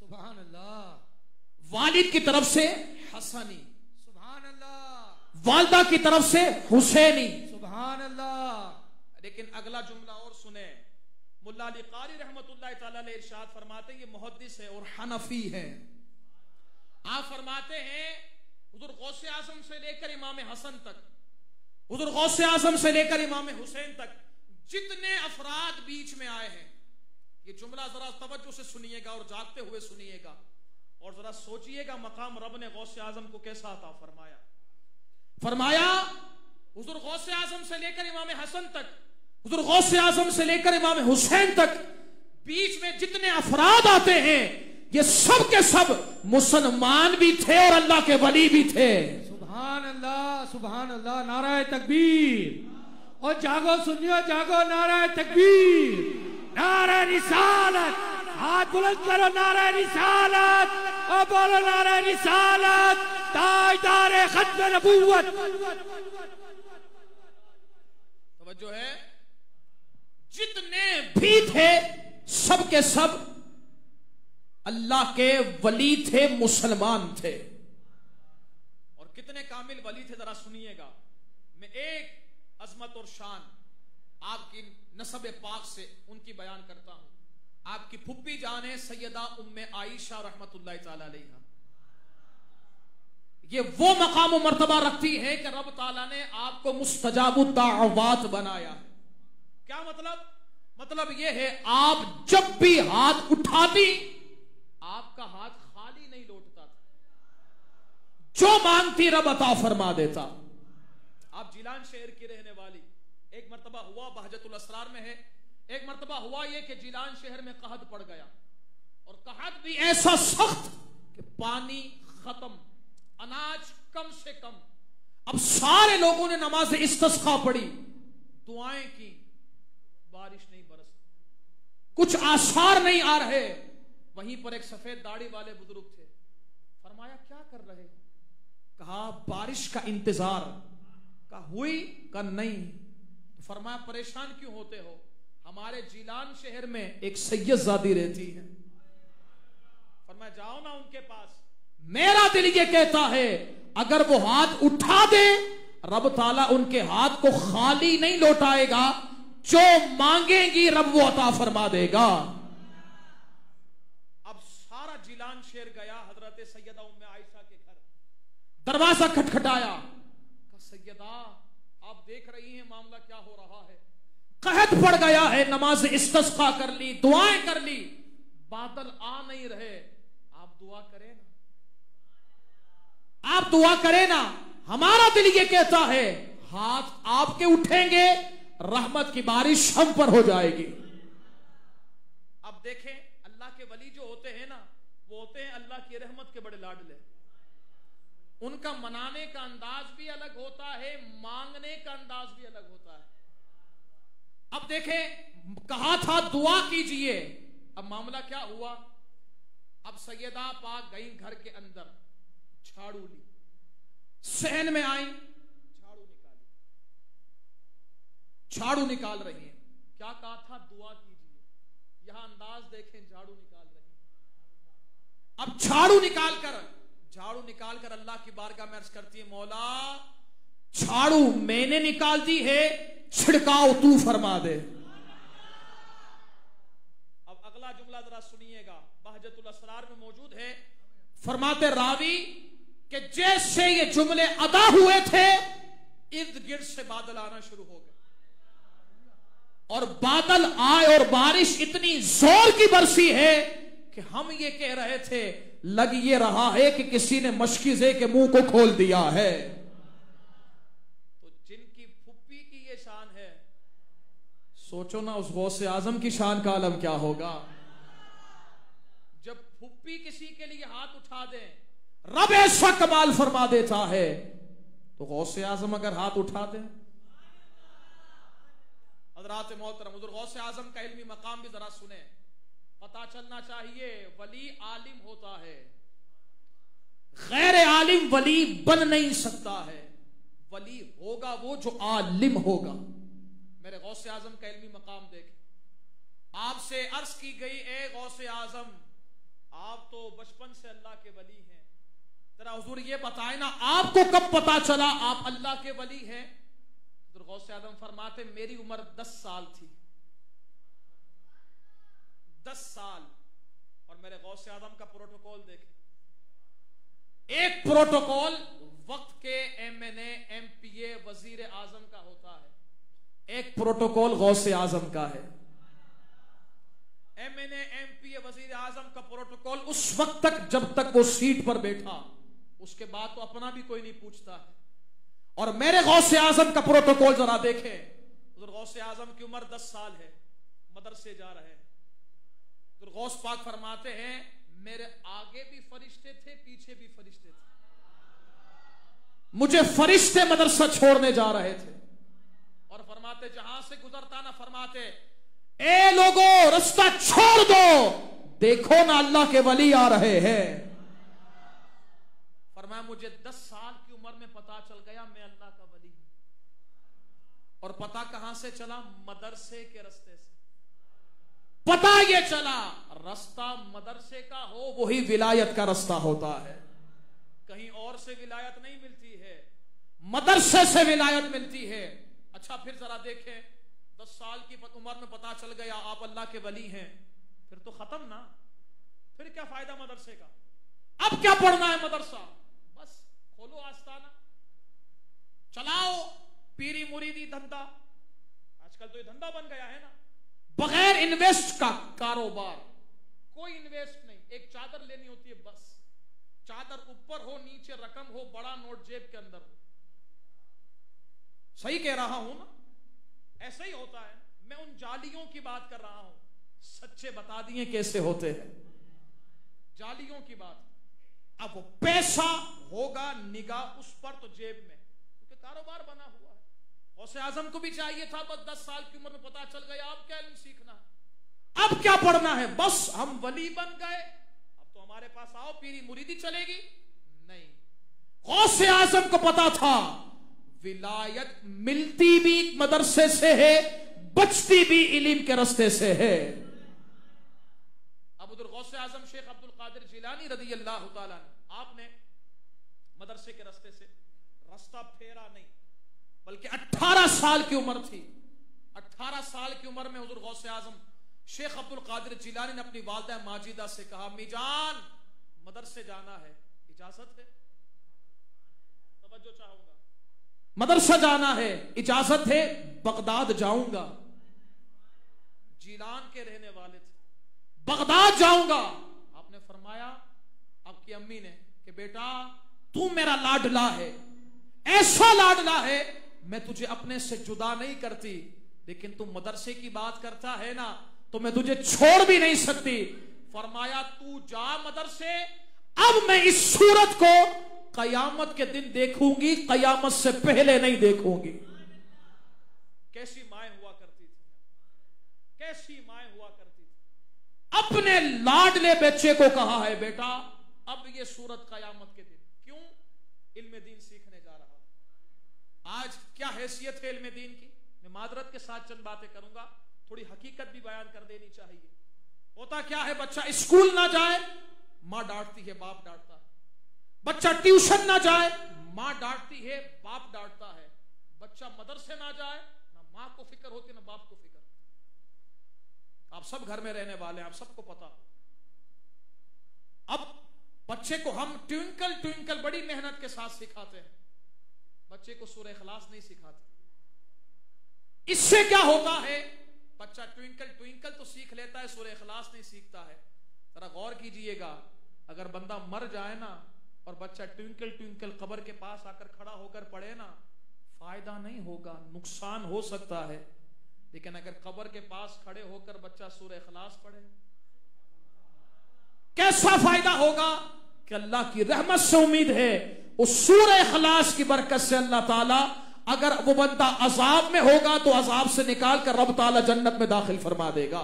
सुभान अल्लाह। वालिद की तरफ से हसनी, सुभान अल्लाह। वालदा की तरफ से हुसैनी, सुभान अल्लाह। लेकिन अगला जुमला और सुने, मुल्ला अली कारी रहमतुल्लाह तआला अलैह इरशाद फरमाते हैं, ये मुहद्दिस है और हनफी है। आप फरमाते हैं हुजूर गौसे आजम से लेकर इमाम हसन तक, हुजूर गौसे आजम से लेकर इमाम हुसैन तक जितने अफराद बीच में आए हैं, ये जुमला जरा तवज्जो से सुनिएगा और जागते हुए सुनिएगा और जरा सोचिएगा मकाम रब ने गौसे आजम को कैसा अता फरमाया। फरमाया हुजूर गौसे आजम से लेकर इमाम हसन तक, हुजूर गौसे आजम से लेकर इमाम हुसैन तक बीच में जितने अफराद आते हैं, ये सब के सब मुसलमान भी थे और अल्लाह के वली भी थे। सुभान अल्लाह, सुभान अल्लाह। नाराए तकबीर। और जागो सुनियो, जागो, नाराए तकबीर, नाराए रिसालत। हाथ बुलंद करो, नाराए रिसालत, और बोलो नाराए रिसालत, ताजदार खत्म नबूवत। तवज्जो है, जितने भी थे सब के सब अल्लाह के वली थे, मुसलमान थे। और कितने कामिल वली थे जरा सुनिएगा। मैं एक अजमत और शान आपकी नसब पाक से उनकी बयान करता हूं। आपकी फुप्पी जान है सैयदा उम्मे आयशा रहमतुल्लाह तआला अलैहा। ये वो मकाम और मर्तबा रखती है कि रब ताला ने आपको मुस्तजाबुद दाअवात बनाया है। क्या मतलब? मतलब ये है आप जब भी हाथ उठाती आपका हाथ खाली नहीं लौटता था, जो मांगती रब अता फरमा देता। आप जिलान शहर की रहने वाली, एक मर्तबा हुआ बहजतुल असरार में है, एक मर्तबा हुआ ये कि जिलान शहर में कहत पड़ गया और कहत भी ऐसा सख्त कि पानी खत्म, अनाज कम से कम। अब सारे लोगों ने नमाज इस्तिस्का पढ़ी, दुआएं की, बारिश नहीं बरस, कुछ आसार नहीं आ रहे। वहीं पर एक सफेद दाढ़ी वाले बुजुर्ग थे। फरमाया क्या कर रहे हो? कहा बारिश का इंतजार। कहा हुई? कहा नहीं। तो फरमाया परेशान क्यों होते हो? हमारे जिलान शहर में एक सैयदजादी रहती है। फरमाया जाओ ना उनके पास। मेरा दिल ये कहता है अगर वो हाथ उठा दे, रब ताला उनके हाथ को खाली नहीं लौटाएगा, जो मांगेंगी रब वो अता फरमा देगा। अब सारा जिलान शहर गया हजरत सैयदा उम्मे आयशा के घर, दरवाजा खटखटाया। कहा सैयदा आप देख रही हैं मामला क्या हो रहा है, कहत पड़ गया है, नमाज इस्तिस्का कर ली, दुआएं कर ली, बादल आ नहीं रहे, आप दुआ करें ना, आप दुआ करें ना। हमारा दिल ये कहता है हाथ आपके उठेंगे, रहमत की बारिश हम पर हो जाएगी। अब देखें अल्लाह के वली जो होते हैं ना, वो होते हैं अल्लाह की रहमत के बड़े लाडले। उनका मनाने का अंदाज भी अलग होता है, मांगने का अंदाज भी अलग होता है। अब देखें कहा था दुआ कीजिए, अब मामला क्या हुआ? अब सैयदा पाक गई घर के अंदर, झाड़ू ली, सहन में आई, झाड़ू निकाली, झाड़ू निकाल रही है। क्या कहा था? दुआ कीजिए। यहां अंदाज देखें, झाड़ू निकाल रही है। अब झाड़ू निकाल कर अल्लाह की बारगाह में अर्ज करती है मौला झाड़ू मैंने निकाल दी है, छिड़काव तू फरमा दे। अब अगला जुमला जरा सुनिएगा, बहजतुल असरार में मौजूद है। फरमाते रावी कि जैसे ये जुमले अदा हुए थे, इर्द गिर्द से बादल आना शुरू हो गए, और बादल आए और बारिश इतनी जोर की बरसी है कि हम ये कह रहे थे लग ये रहा है कि किसी ने मशकीजे के मुंह को खोल दिया है। तो जिनकी फुप्पी की ये शान है, सोचो ना उस गौसे आजम की शान का आलम क्या होगा। जब फुप्पी किसी के लिए हाथ उठा दे, रब ऐसा कमाल फरमा देता है, तो गौसे आजम अगर हाथ उठा दे। हज़रात मोहतरम हुज़ूर गौसे आजम का इल्मी मकाम भी जरा सुने, पता चलना चाहिए वली आलिम होता है, गैर आलिम वली बन नहीं सकता है। वली होगा वो जो आलिम होगा। मेरे गौसे आजम का इल्मी मकाम देखें। आपसे अर्ज की गई ए गौसे आजम, आप तो बचपन से अल्लाह के वली हैं, जरा हुजूर ये बताए ना आपको कब पता चला आप अल्लाह के वली हैं? हुजूर गौसे आजम फरमाते मेरी उम्र 10 साल थी, 10 साल। और मेरे गौसे आजम का प्रोटोकॉल देखें। एक प्रोटोकॉल वक्त के MNA MPA वजीर आजम का होता है, एक प्रोटोकॉल गौसे आजम का है। MNA MPA वजीर आजम का प्रोटोकॉल उस वक्त तक जब तक वो सीट पर बैठा, उसके बाद तो अपना भी कोई नहीं पूछता है। और मेरे गौसे आजम का प्रोटोकॉल जरा देखें। गौसे आजम की उम्र 10 साल है, मदरसे जा रहे हैं। तो गौस पाक फरमाते हैं मेरे आगे भी फरिश्ते थे, पीछे भी फरिश्ते थे, मुझे फरिश्ते मदरसा छोड़ने जा रहे थे। और फरमाते जहां से गुजरता ना, फरमाते ए लोगों रास्ता छोड़ दो, देखो ना अल्लाह के वली आ रहे हैं। फरमाया मुझे 10 साल की उम्र में पता चल गया मैं अल्लाह का वली हूं। और पता कहां से चला? मदरसे के रास्ते से पता ये चला। रास्ता मदरसे का हो वही विलायत का रास्ता होता है, कहीं और से विलायत नहीं मिलती है, मदरसे से विलायत मिलती है। अच्छा फिर जरा देखें, 10 साल की उम्र में पता चल गया आप अल्लाह के वली हैं, फिर तो खत्म ना, फिर क्या फायदा मदरसे का? अब क्या पढ़ना है मदरसा? बस खोलो आस्ताना, चलाओ पीरी मुरीदी धंधा। आजकल तो ये धंधा बन गया है ना, बगैर इन्वेस्ट का कारोबार, कोई इन्वेस्ट नहीं। एक चादर लेनी होती है, बस चादर ऊपर हो, नीचे रकम हो, बड़ा नोट जेब के अंदर हो। सही कह रहा हूं ना? ऐसा ही होता है। मैं उन जालियों की बात कर रहा हूं, सच्चे बता दिए कैसे होते हैं, जालियों की बात। अब वो पैसा होगा निगाह उस पर तो जेब में, क्योंकि कारोबार बना हुआ है। गौसे आजम को भी चाहिए था बस 10 साल की उम्र में पता चल गया अब क्या इल्म सीखना है, अब क्या पढ़ना है, बस हम वली बन गए, अब तो हमारे पास आओ पीरी मुरीदी चलेगी। नहीं, गौसे आजम को पता था विलायत मिलती भी मदरसे से है, बचती भी इल्म के रास्ते से है। अब उधर गौसे आजम शेख अब्दुल कादिर जिलानी रदी अल्लाह ताला ने आपने मदरसे के रास्ते से रास्ता फेरा नहीं, बल्कि 18 साल की उम्र थी, 18 साल की उम्र में हुजूर गौसे आजम शेख अब्दुल कादिर जिलानी ने अपनी वालिदा माजिदा से कहा, अम्मी जान मदरसे जाना है, इजाजत है? तवज्जो चाहूंगा, मदरसा जाना है, इजाजत है? बगदाद जाऊंगा। जिलान के रहने वाले थे, बगदाद जाऊंगा। आपने फरमाया आपकी अम्मी ने कि बेटा तू मेरा लाडला है, ऐसा लाडला है मैं तुझे अपने से जुदा नहीं करती, लेकिन तू मदरसे की बात करता है ना तो मैं तुझे छोड़ भी नहीं सकती। फरमाया तू जा मदरसे, अब मैं इस सूरत को कयामत के दिन देखूंगी, कयामत से पहले नहीं देखूंगी। कैसी माएं हुआ करती थी, कैसी माएं हुआ करती थी। अपने लाडले बच्चे को कहा है बेटा अब ये सूरत कयामत के दिन, क्यों? इल्म दीन सीखने जा रहा हूं। आज क्या हैसियत है इल्म दीन की, मैं मादरत के साथ चंद बातें करूंगा, थोड़ी हकीकत भी बयान कर देनी चाहिए। होता क्या है, बच्चा स्कूल ना जाए मां डांटती है, बाप डांटता है, बच्चा ट्यूशन ना जाए मां डांटती है, बाप डांटता है, बच्चा मदरसे ना जाए ना मां को फिक्र होती ना बाप को फिक्र। आप सब घर में रहने वाले हैं, आप सबको पता। अब बच्चे को हम ट्विंकल ट्विंकल बड़ी मेहनत के साथ सिखाते हैं, बच्चे को सूरह इखलास नहीं सिखाते। इससे क्या होता है, बच्चा ट्विंकल ट्विंकल तो सीख लेता है, सूरह इखलास नहीं सीखता है। जरा गौर कीजिएगा, अगर बंदा मर जाए ना और बच्चा ट्विंकल ट्विंकल कब्र के पास आकर खड़ा होकर पढ़े ना, फायदा नहीं होगा, नुकसान हो सकता है। लेकिन अगर कब्र के पास खड़े होकर बच्चा सूरह इखलास पढ़े, कैसा फायदा होगा कि अल्लाह की रहमत से उम्मीद है उस सूरह इखलास की बरकत से अल्लाह ताला, अगर वो बंदा अजाब में होगा तो अजाब से निकाल कर रब ताला जन्नत में दाखिल फरमा देगा।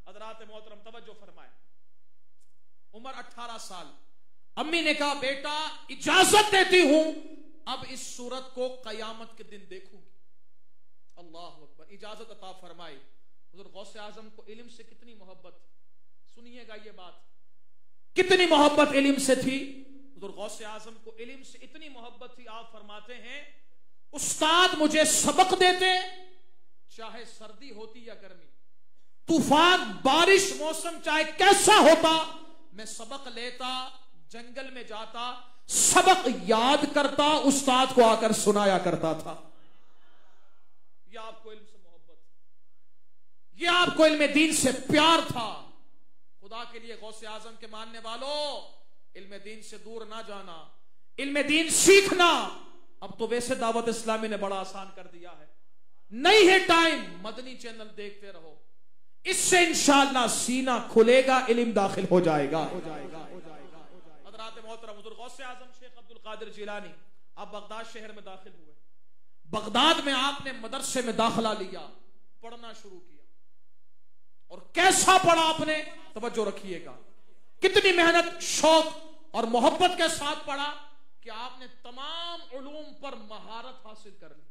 हज़रात मोहतरम तवज्जो फरमाए, उम्र 18 साल, अम्मी ने कहा बेटा इजाजत देती हूं, अब इस सूरत को कयामत के दिन देखूंगी। अल्लाह अकबर, इजाजत अता फरमाई। हुज़ूर गौसे आजम को इल्म से कितनी मोहब्बत, सुनिएगा ये बात, कितनी मोहब्बत इल्म से थी। हुज़ूर गौसे आजम को इल्म से इतनी मोहब्बत थी, आप फरमाते हैं उस्ताद मुझे सबक देते, चाहे सर्दी होती या गर्मी, तूफान बारिश मौसम चाहे कैसा होता, मैं सबक लेता, जंगल में जाता, सबक याद करता, उस्ताद को आकर सुनाया करता था। यह आपको इल्म से मोहब्बत, यह आपको इल्म दीन से प्यार था। खुदा के लिए गौसे आजम के मानने वालों, इल्म दीन से दूर ना जाना, इल्म दीन सीखना। अब तो वैसे दावत इस्लामी ने बड़ा आसान कर दिया है, नहीं है टाइम, मदनी चैनल देखते रहो, इससे इंशाअल्लाह सीना खुलेगा, इल्म दाखिल हो जाएगा। हज़रात मोहतरम हुज़ूर गौसे आजम शेख अब्दुल कादिर जिलानी आप बगदाद शहर में दाखिल हुए। बगदाद में आपने मदरसे में दाखिला लिया, पढ़ना शुरू किया, और कैसा पढ़ा आपने, तवज्जो रखिएगा, कितनी मेहनत, शौक और मोहब्बत के साथ पढ़ा कि आपने तमाम उलूम पर महारत हासिल कर ली,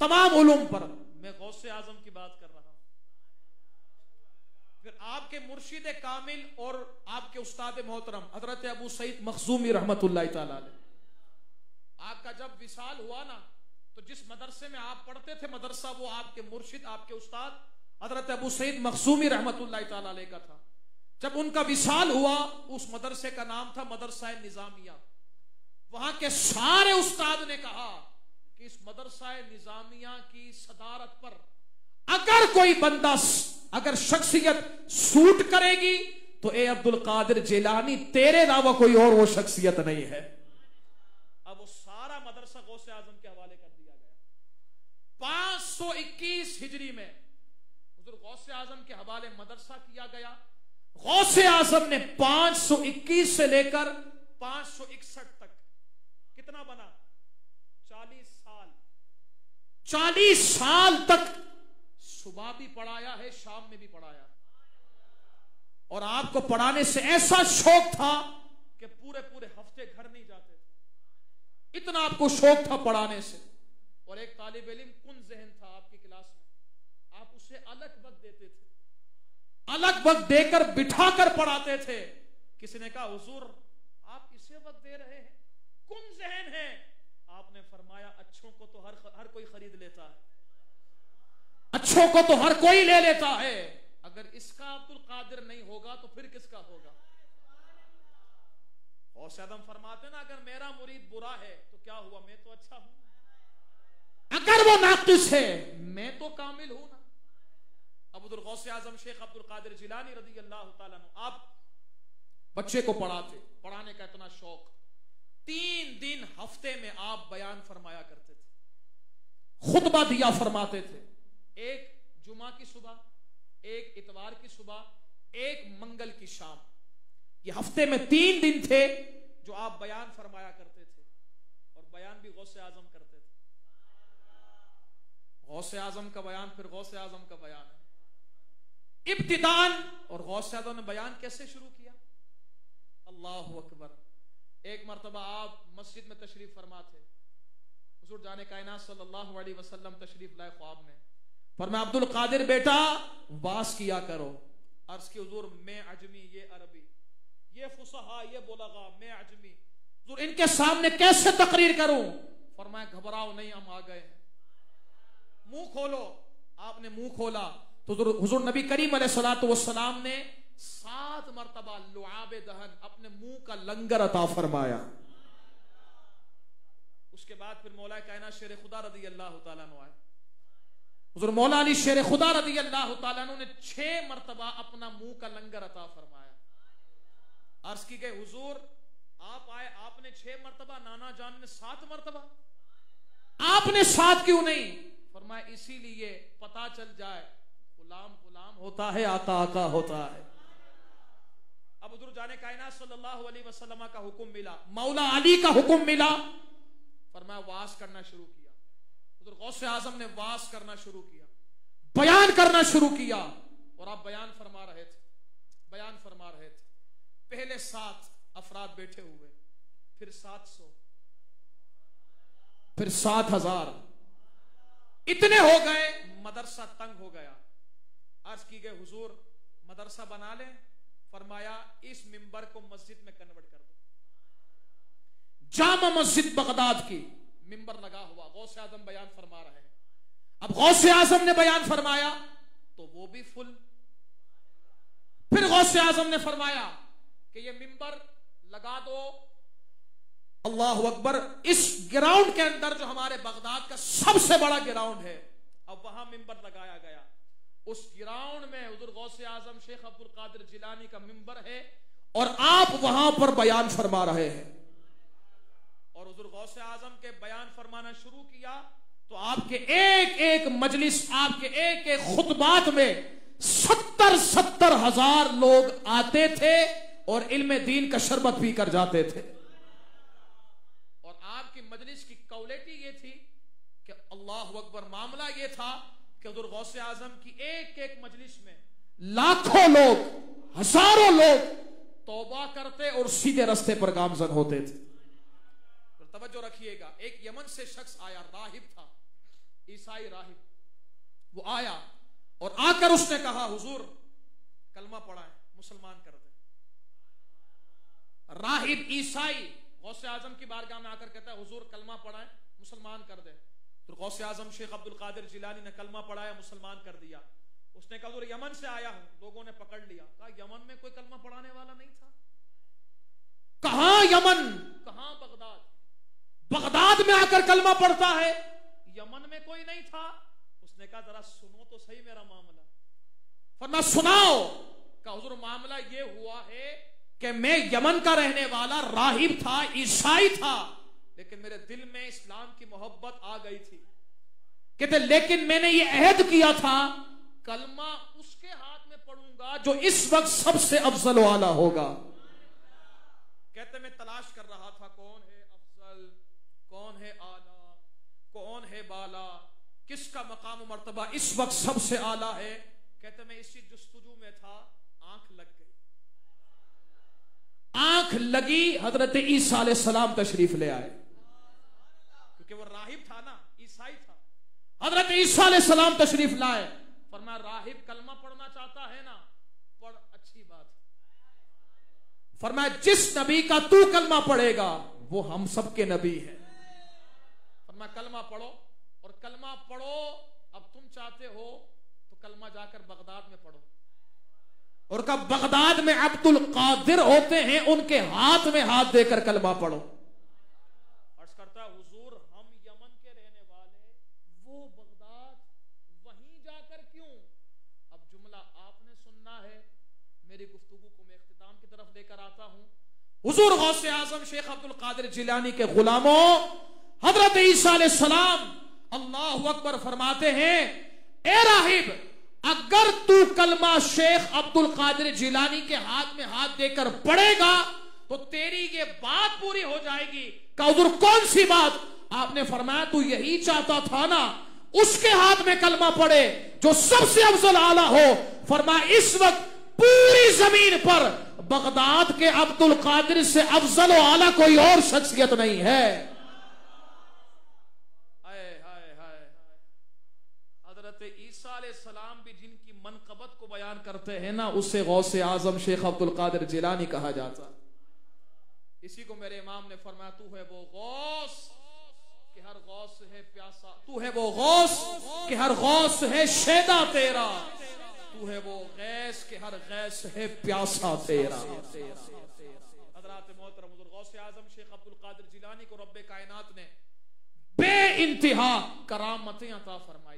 तमाम उलूम पर। मैं गौसे आजम की बात कर रहा हूं। फिर आपके मुर्शिद कामिल और आपके उस्ताद मोहतरम हजरत अबू सईद मखजूमी रहमतुल्लाह तआला अलैह, आपका जब विसाल हुआ ना, तो जिस मदरसे में आप पढ़ते थे मदरसा, वो आपके मुर्शिद, आपके उस्ताद हजरत अबू सईद मखजूमी रहमतुल्लाह तआला अलैह का था। जब उनका विसाल हुआ, उस मदरसे का नाम था मदरसा निजामिया। वहां के सारे उस्ताद ने कहा कि इस मदरसा निजामिया की सदारत पर अगर कोई बंदा, अगर शख्सियत सूट करेगी तो ए अब्दुल कादिर जिलानी, तेरे अलावा कोई और वो शख्सियत नहीं है। अब वो सारा मदरसा गौसे आजम के हवाले कर दिया गया। 521 हिजरी में हुजूर गौसे आजम के हवाले मदरसा किया गया। गौसे आजम ने 521 से लेकर 561 तक कितना बना, 40 साल तक सुबह भी पढ़ाया है, शाम में भी पढ़ाया, और आपको पढ़ाने से ऐसा शौक था कि पूरे पूरे हफ्ते घर नहीं जाते थे, इतना आपको शौक था पढ़ाने से। और एक तालिब इल्म कुन ज़हन था आपकी क्लास में, आप उसे अलग वक्त देते थे, अलग वक्त देकर बिठाकर पढ़ाते थे। किसी ने कहा हुजूर आप इसे वक्त दे रहे हैं, कुन ज़हन है। आपने फरमाया अच्छों को तो हर कोई खरीद लेता है, अच्छों को तो हर कोई ले लेता है, अगर इसका अब्दुल कादिर नहीं होगा तो फिर किसका होगा। और सदम फरमाते ना, अगर मेरा मुरीद बुरा है तो क्या हुआ, मैं तो अच्छा हूं, अगर वो नाक़िस है मैं तो कामिल हूं ना। अब्दुल गौसे आजम शेख अब्दुल कादिर जिलानी रज़ी अल्लाह तआला अन्हु, आप बच्चे को पढ़ाने का इतना शौक, 3 दिन हफ्ते में आप बयान फरमाया करते थे, खुतबा दिया फरमाते थे। एक जुमा की सुबह, एक इतवार की सुबह, एक मंगल की शाम, ये हफ्ते में 3 दिन थे जो आप बयान फरमाया करते थे। और बयान भी गौसे आजम करते थे, गौसे आजम का बयान फिर गौसे आजम का बयान है। इब्तिदान और गौसे आजम ने बयान कैसे शुरू किया, अल्लाहु अकबर। एक मरतबा आप मस्जिद में तशरीफ फरमा थे, हुजूर जाने कायनात सल्लल्लाहु अलैहि वसल्लम तशरीफ लाए ख्वाब में, फरमाया अब्दुल कादिर बेटा वास किया करो। अर्ज की हुजूर मैं अजमी, ये अरबी, ये फुसहा, ये बुलगा, मैं अजमी, हुजूर इनके सामने कैसे तकरीर करूं। फरमाया घबराओ नहीं, हम आ गए हैं, मुंह खोलो। आपने मुंह खोला तो हुजूर नबी करीम अलैहिस्सलातु वस्सलाम ने 7 मरतबा लुआबे दहन, अपने मुंह का लंगर अता फरमाया। उसके बाद फिर मौला कायनात शेर खुदा रज़ी अल्लाह तआला अन्हु आए, हुजूर मौला अली शेर खुदा रज़ी अल्लाह तआला अन्हु ने 6 मरतबा अपना मुंह का लंगर अता फरमाया। अर्ज की गई हुजूर आप आए, आपने 6 मरतबा, नाना जान ने 7 मरतबा, आपने 7 क्यों नहीं। फरमाया इसीलिए पता चल जाए गुलाम गुलाम होता है, आका आका होता है। अब हुजूर जाने कायनात सल्लल्लाहु अलैहि वसल्लम का हुक्म मिला, मौला अली का हुक्म मिला, फरमाया वास करना शुरू किया। हुजूर गौसे आजम ने वास करना शुरू किया, बयान करना शुरू किया। और आप बयान फरमा रहे थे, बयान फरमा रहे थे। पहले 7 अफराद बैठे हुए, फिर 700, फिर 7000, इतने हो गए, मदरसा तंग हो गया। अर्ज की गई हुजूर मदरसा बना ले। फरमाया इस मिंबर को मस्जिद में कन्वर्ट कर दो। जामा मस्जिद बगदाद की मिंबर लगा हुआ, गौसे आजम बयान फरमा रहे हैं। अब गौसे आजम ने बयान फरमाया तो वो भी फुल। फिर गौसे आजम ने फरमाया कि ये मिंबर लगा दो, अल्लाहु अकबर, इस ग्राउंड के अंदर जो हमारे बगदाद का सबसे बड़ा ग्राउंड है, अब वहां मिंबर लगाया गया। उस ग्राउंड में हुजूर गौसे आजम शेख अब्दुल कादिर जिलानी का मिंबर है और आप वहां पर बयान फरमा रहे हैं। और हुजूर गौसे आजम के बयान फरमाना शुरू किया तो आपके एक एक मजलिस, आपके एक एक खुतबात में 70 हजार लोग आते थे और इल्म दीन का शरबत पी कर जाते थे। और आपकी मजलिस की क्वालिटी ये थी कि अल्लाहु अकबर, मामला ये था कि हुजूर गौसे आजम की एक एक मजलिस में लाखों लोग, हजारों लोग तौबा करते और सीधे रास्ते पर गामजन होते थे। तो तवज्जो रखिएगा, एक यमन से शख्स आया, राहिब था, ईसाई राहिब। वो आया और आकर उसने कहा हुजूर कलमा पढ़ाएं, मुसलमान कर दे। राहिब ईसाई गौसे आजम की बारगाह में आकर कहता है हुजूर कलमा पढ़ाएं, मुसलमान कर दे। तो गौसे आजम शेख अब्दुल कादिर जिलानी ने कलमा पढ़ाया, मुसलमान कर दिया। उसने कहा हुजूर यमन से आया हूं। लोगों ने पकड़ लिया, कहा यमन में कोई कलमा पढ़ाने वाला नहीं था। कहां यमन, कहां बगदाद, बगदाद में आकर कलमा पढ़ता है, यमन में कोई नहीं था। उसने कहा जरा सुनो तो सही मेरा मामला। फरमाया सुनाओ। कहा हुजूर मामला ये हुआ है कि मैं यमन का रहने वाला राहिब था, ईसाई था, लेकिन मेरे दिल में इस्लाम की मोहब्बत आ गई थी। कहते लेकिन मैंने ये अहद किया था कलमा उसके हाथ में पढ़ूंगा जो इस वक्त सबसे अफजल वाला होगा। कहते मैं तलाश कर रहा था कौन है अफजल, कौन है आला, कौन है बाला, किसका मकाम मर्तबा इस वक्त सबसे आला है। कहते मैं इसी जुस्तजू में था, आंख लग गई। आंख लगी, हजरत ईसा अलैहिस्सलाम तशरीफ ले आए, क्योंकि वो राहिब था ना, ईसाई था। हजरत ईसा अलैहिस्सलाम तशरीफ लाए, फरमाया राहिब कलमा पढ़ना चाहता है ना, पढ़, अच्छी बात। फरमाया जिस नबी का तू कलमा पढ़ेगा वो हम सबके नबी है। फरमाया कलमा पढ़ो, और कलमा पढ़ो, अब तुम चाहते हो तो कलमा जाकर बगदाद में पढ़ो। और कब बगदाद में अब्दुल कादिर होते हैं, उनके हाथ में हाथ देकर कलमा पढ़ो। अर्ज करता है हुजूर हम यमन के रहने वाले, वो बगदाद, वहीं जाकर क्यों? अब जुमला आपने सुनना है, मेरी गुफ्तगू को मैं इख्तिताम की तरफ लेकर आता हूं। हुजूर गौसे आजम शेख अब्दुल कादिर जिलानी के गुलामों, हजरत ईसा अलैहिस्सलाम अल्लाहु अकबर फरमाते हैं, ए राहिब अगर तू कलमा शेख अब्दुल कादिर जिलानी के हाथ में हाथ देकर पढ़ेगा तो तेरी ये बात पूरी हो जाएगी। कहा हुजूर कौन सी बात? आपने फरमाया तू यही चाहता था ना, उसके हाथ में कलमा पड़े जो सबसे अफजल आला हो। फरमाया इस वक्त पूरी जमीन पर बगदाद के अब्दुल कादिर से अफजल व आला कोई और शख्सियत नहीं है। ईसा अलैहिस्सलाम भी जिनकी मनकबत को बयान करते हैं ना, उससे गौसे आजम शेख अब्दुल कादिर जिलानी कहा जाता। इसी को मेरे इमाम ने फरमाया तू है वो गौस कि हर गौस है प्यासा, तू है वो गौस कि हर गौस है शेदा तेरा, तू है वो गैस कि हर गैस है प्यासा तेरा। हज़रात मोहतरम हुज़ूर गौसे आजम शेख अब्दुल कादिर जिलानी को रब्बे कायनात ने बे इंतहा करामतें अता फरमाई।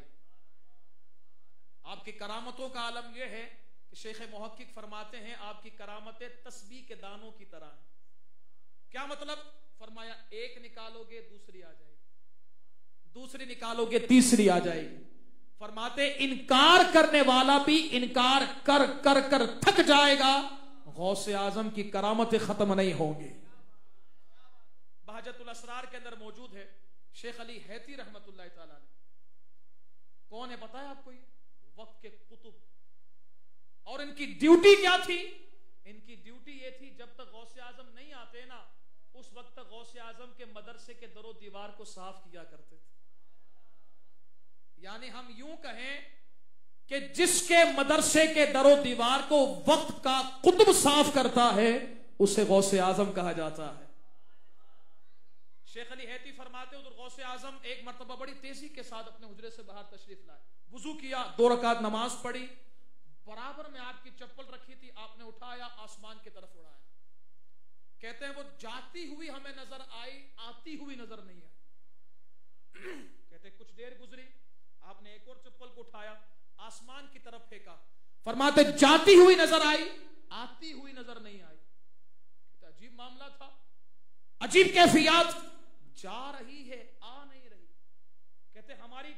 आपकी करामतों का आलम यह है कि शेख मुहक्किक फरमाते हैं आपकी करामतें तस्बीह के दानों की तरह है। क्या मतलब? फरमाया एक निकालोगे दूसरी आ जाएगी, दूसरी निकालोगे तीसरी आ जाएगी। फरमाते इनकार करने वाला भी इनकार कर कर कर थक जाएगा, गौसे आजम की करामतें खत्म नहीं होंगी। बहजतुल असरार के अंदर मौजूद है शेख अली हैती रहमतुल्लाह ताला अलैह। कौन है पता है आपको? ये वक्त के कुतुब। और इनकी ड्यूटी क्या थी? इनकी ड्यूटी ये थी जब तक गौसे आजम नहीं आते ना, उस वक्त तक गौसे आजम के मदरसे के दरो दीवार को साफ किया करते थे। यानी हम यूं कहें कि जिसके मदरसे के दरो दीवार को वक्त का कुतुब साफ करता है उसे गौसे आजम कहा जाता है। शेख अली हैती फरमाते उधर गौसे आजम एक मर्तबा बड़ी तेजी के साथ अपने हुजरे से बाहर तशरीफ लाए, वुजू किया, 2 रकात नमाज पढ़ी, बराबर में आपकी चप्पल रखी थी, आपने उठाया, आसमान की तरफ उड़ाया। कहते हैं वो जाती हुई हमें नजर आई, आती हुई नजर नहीं आई। कहते कुछ देर गुजरी, आपने एक और चप्पल को उठाया, आसमान की तरफ फेंका। फरमाते जाती हुई नजर आई, आती हुई नजर नहीं आई। अजीब मामला था, अजीब कैफियत, जा रही है आ नहीं रही। कहते हमारी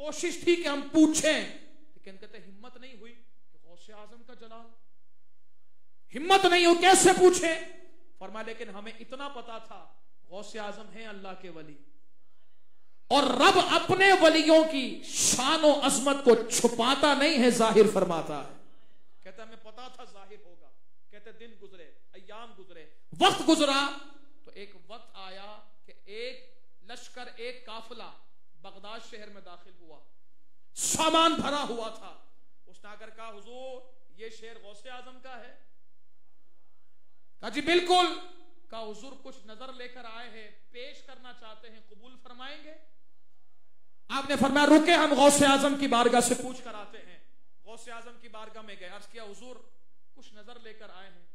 कोशिश थी कि हम पूछें, लेकिन कहते हिम्मत नहीं हुई कि गौसे आजम का जलाल, हिम्मत नहीं हो कैसे पूछे। फरमाया लेकिन हमें इतना पता था गौसे आजम है अल्लाह के वली, और रब अपने वलियों की शान और अजमत को छुपाता नहीं है, जाहिर फरमाता है। कहते हमें पता था जाहिर होगा। कहते दिन गुजरे, अय्याम गुजरे, वक्त गुजरा, तो एक वक्त आया कि एक लश्कर, एक काफिला बगदाद शहर में दाखिल हुआ, सामान भरा हुआ था। उसने आकर कहा हुजूर ये शहर गौसे आजम का है? कहा जी बिल्कुल। कहा हुजूर कुछ नजर लेकर आए हैं, पेश करना चाहते हैं, कबूल फरमाएंगे? आपने फरमाया रुके, हम गौसे आजम की बारगाह से पूछ कर आते हैं। गौसे आजम की बारगाह में गए, अर्ज किया हुजूर कुछ नजर लेकर आए हैं,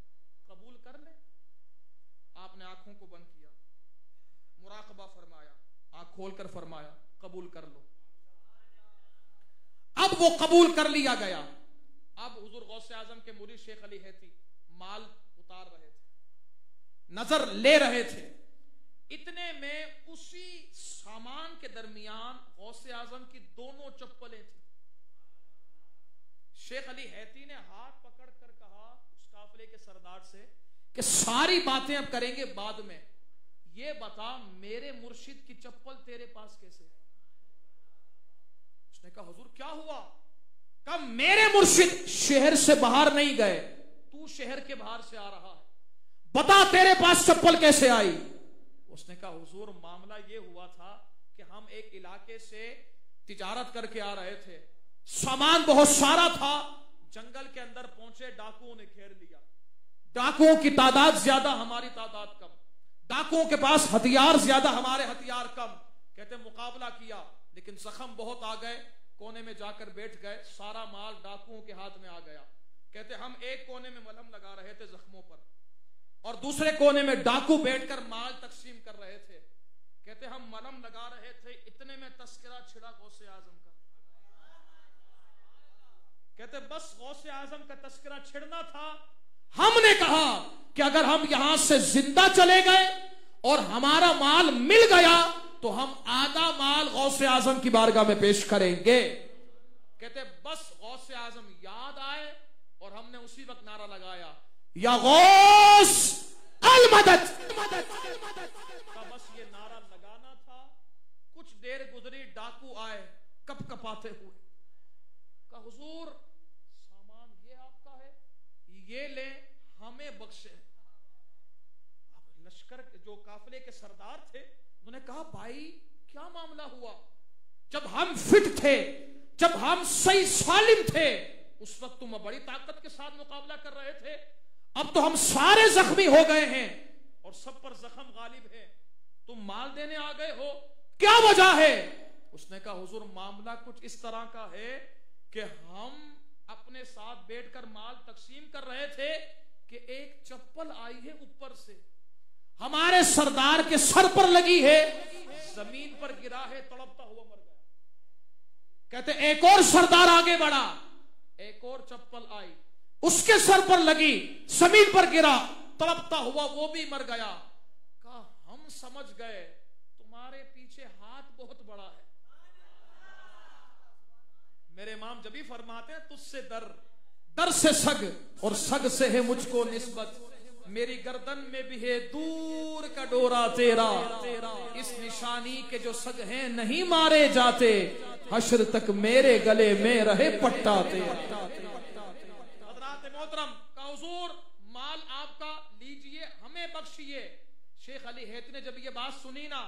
कबूल कर ले? आपने आंखों को बंद किया, मुराकबा फरमाया, आंख खोलकर फरमाया कबूल कर लो। अब वो कबूल कर लिया गया। अब हुजूर गौसे आजम के मुरीद शेख अली हैती माल उतार रहे थे, नजर ले रहे थे। इतने में उसी सामान के दरमियान गौसे आजम की दोनों चप्पलें थी। शेख अली हैती ने हाथ पकड़ कर कहा उस काफिले के सरदार से कि सारी बातें अब करेंगे बाद में, ये बता मेरे मुर्शिद की चप्पल तेरे पास कैसे है? उसने कहा हुजूर क्या हुआ? कहा मेरे मुर्शिद शहर से बाहर नहीं गए, तू शहर के बाहर से आ रहा है, बता तेरे पास चप्पल कैसे आई? उसने कहा हुजूर मामला ये हुआ था कि हम एक इलाके से तिजारत करके आ रहे थे, सामान बहुत सारा था, जंगल के अंदर पहुंचे, डाकुओं ने घेर लिया। डाकुओं की तादाद ज्यादा, हमारी तादाद कम, डाकुओं के पास हथियार ज्यादा, हमारे हथियार कम। कहते मुकाबला किया लेकिन जख्म बहुत आ गए, कोने में जाकर बैठ गए, सारा माल डाकुओं के हाथ में आ गया। कहते हम एक कोने में मलहम लगा रहे थे जख्मों पर और दूसरे कोने में डाकू बैठकर माल तकसीम कर रहे थे। कहते हम मलहम लगा रहे थे, इतने में तस्करा छिड़ा गौसे आजम का। कहते बस गौसे आजम का तस्करा छिड़ना था, हमने कहा कि अगर हम यहां से जिंदा चले गए और हमारा माल मिल गया तो हम आधा माल गौसे आजम की बारगाह में पेश करेंगे। कहते बस गौसे आजम याद आए और हमने उसी वक्त नारा लगाया, या गौस अल मदद। बस ये नारा लगाना था। कुछ देर गुजरी, डाकू आए कप कपाते हुए, कहा हुजूर सामान ये आपका है, ये ले, हमें बख्शे। अब लश्कर जो काफिले के सरदार थे उन्होंने कहा भाई क्या मामला हुआ? जब हम फिट थे, जब हम सही सालिम थे, उस वक्त तुम बड़ी ताकत के साथ मुकाबला कर रहे थे, अब तो हम सारे जख्मी हो गए हैं और सब पर जख्म गालिब है, तुम माल देने आ गए हो, क्या वजह है? उसने कहा हुजूर मामला कुछ इस तरह का है कि हम अपने साथ बैठकर माल तकसीम कर रहे थे कि एक चप्पल आई है ऊपर से, हमारे सरदार के सर पर लगी है, जमीन पर गिरा है, तड़पता हुआ मर गया। कहते एक और सरदार आगे बढ़ा, एक और चप्पल आई, उसके सर पर लगी, जमीन पर गिरा, तड़पता हुआ वो भी मर गया। कहा हम समझ गए तुम्हारे पीछे हाथ बहुत बड़ा है। मेरे इमाम जब भी फरमाते हैं तुझसे दर से सग और सग से है मुझको निस्बत, मेरी गर्दन में भी है दूर का डोरा तेरा, इस निशानी के जो सग हैं नहीं मारे जाते, हश्र तक मेरे गले में रहे पट्टा तेरा। हज़रात मोहतरम का हुजूर माल आपका लीजिए, हमें बख्शिए। शेख अली हैती ने जब ये बात सुनी ना,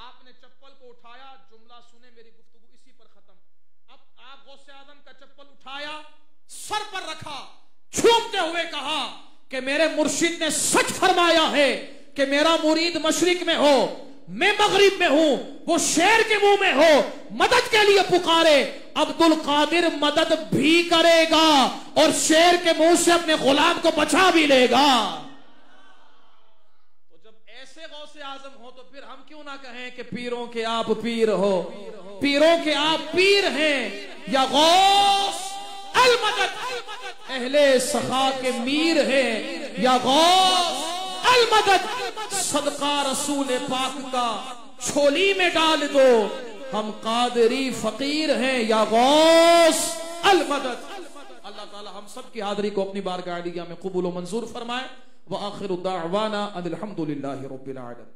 आपने चप्पल को उठाया, जुमला सुने मेरी गुफ्तगू इसी पर खत्म। अब आप गौसे आजम का चप्पल उठाया, सर पर रखा, झूमते हुए कहा कि मेरे मुर्शिद ने सच फरमाया है कि मेरा मुरीद मशरिक में हो, मैं मगरिब में हूं, वो शेर के मुंह में हो, मदद के लिए पुकारे, अब्दुल कादिर मदद भी करेगा और शेर के मुंह से अपने गुलाम को बचा भी लेगा। तो जब ऐसे गौसे आजम हो तो फिर हम क्यों ना कहें कि पीरों के आप पीर हो, पीरों के आप पीर हैं, या गौस अल मदद अहले सखा के मीर है, या गौस अल मदद सदका रसूल पाक का छोली में डाल दो, हम कादरी फकीर हैं, या गौस अल मदद। अल्लाह ताला हम सब की हाज़िरी को अपनी बारगाह अलिया में कबूल व मंजूर फरमाए। व आखिरु दाअवाना अनिल हम्दुलिल्लाहि रब्बिल आलमीन।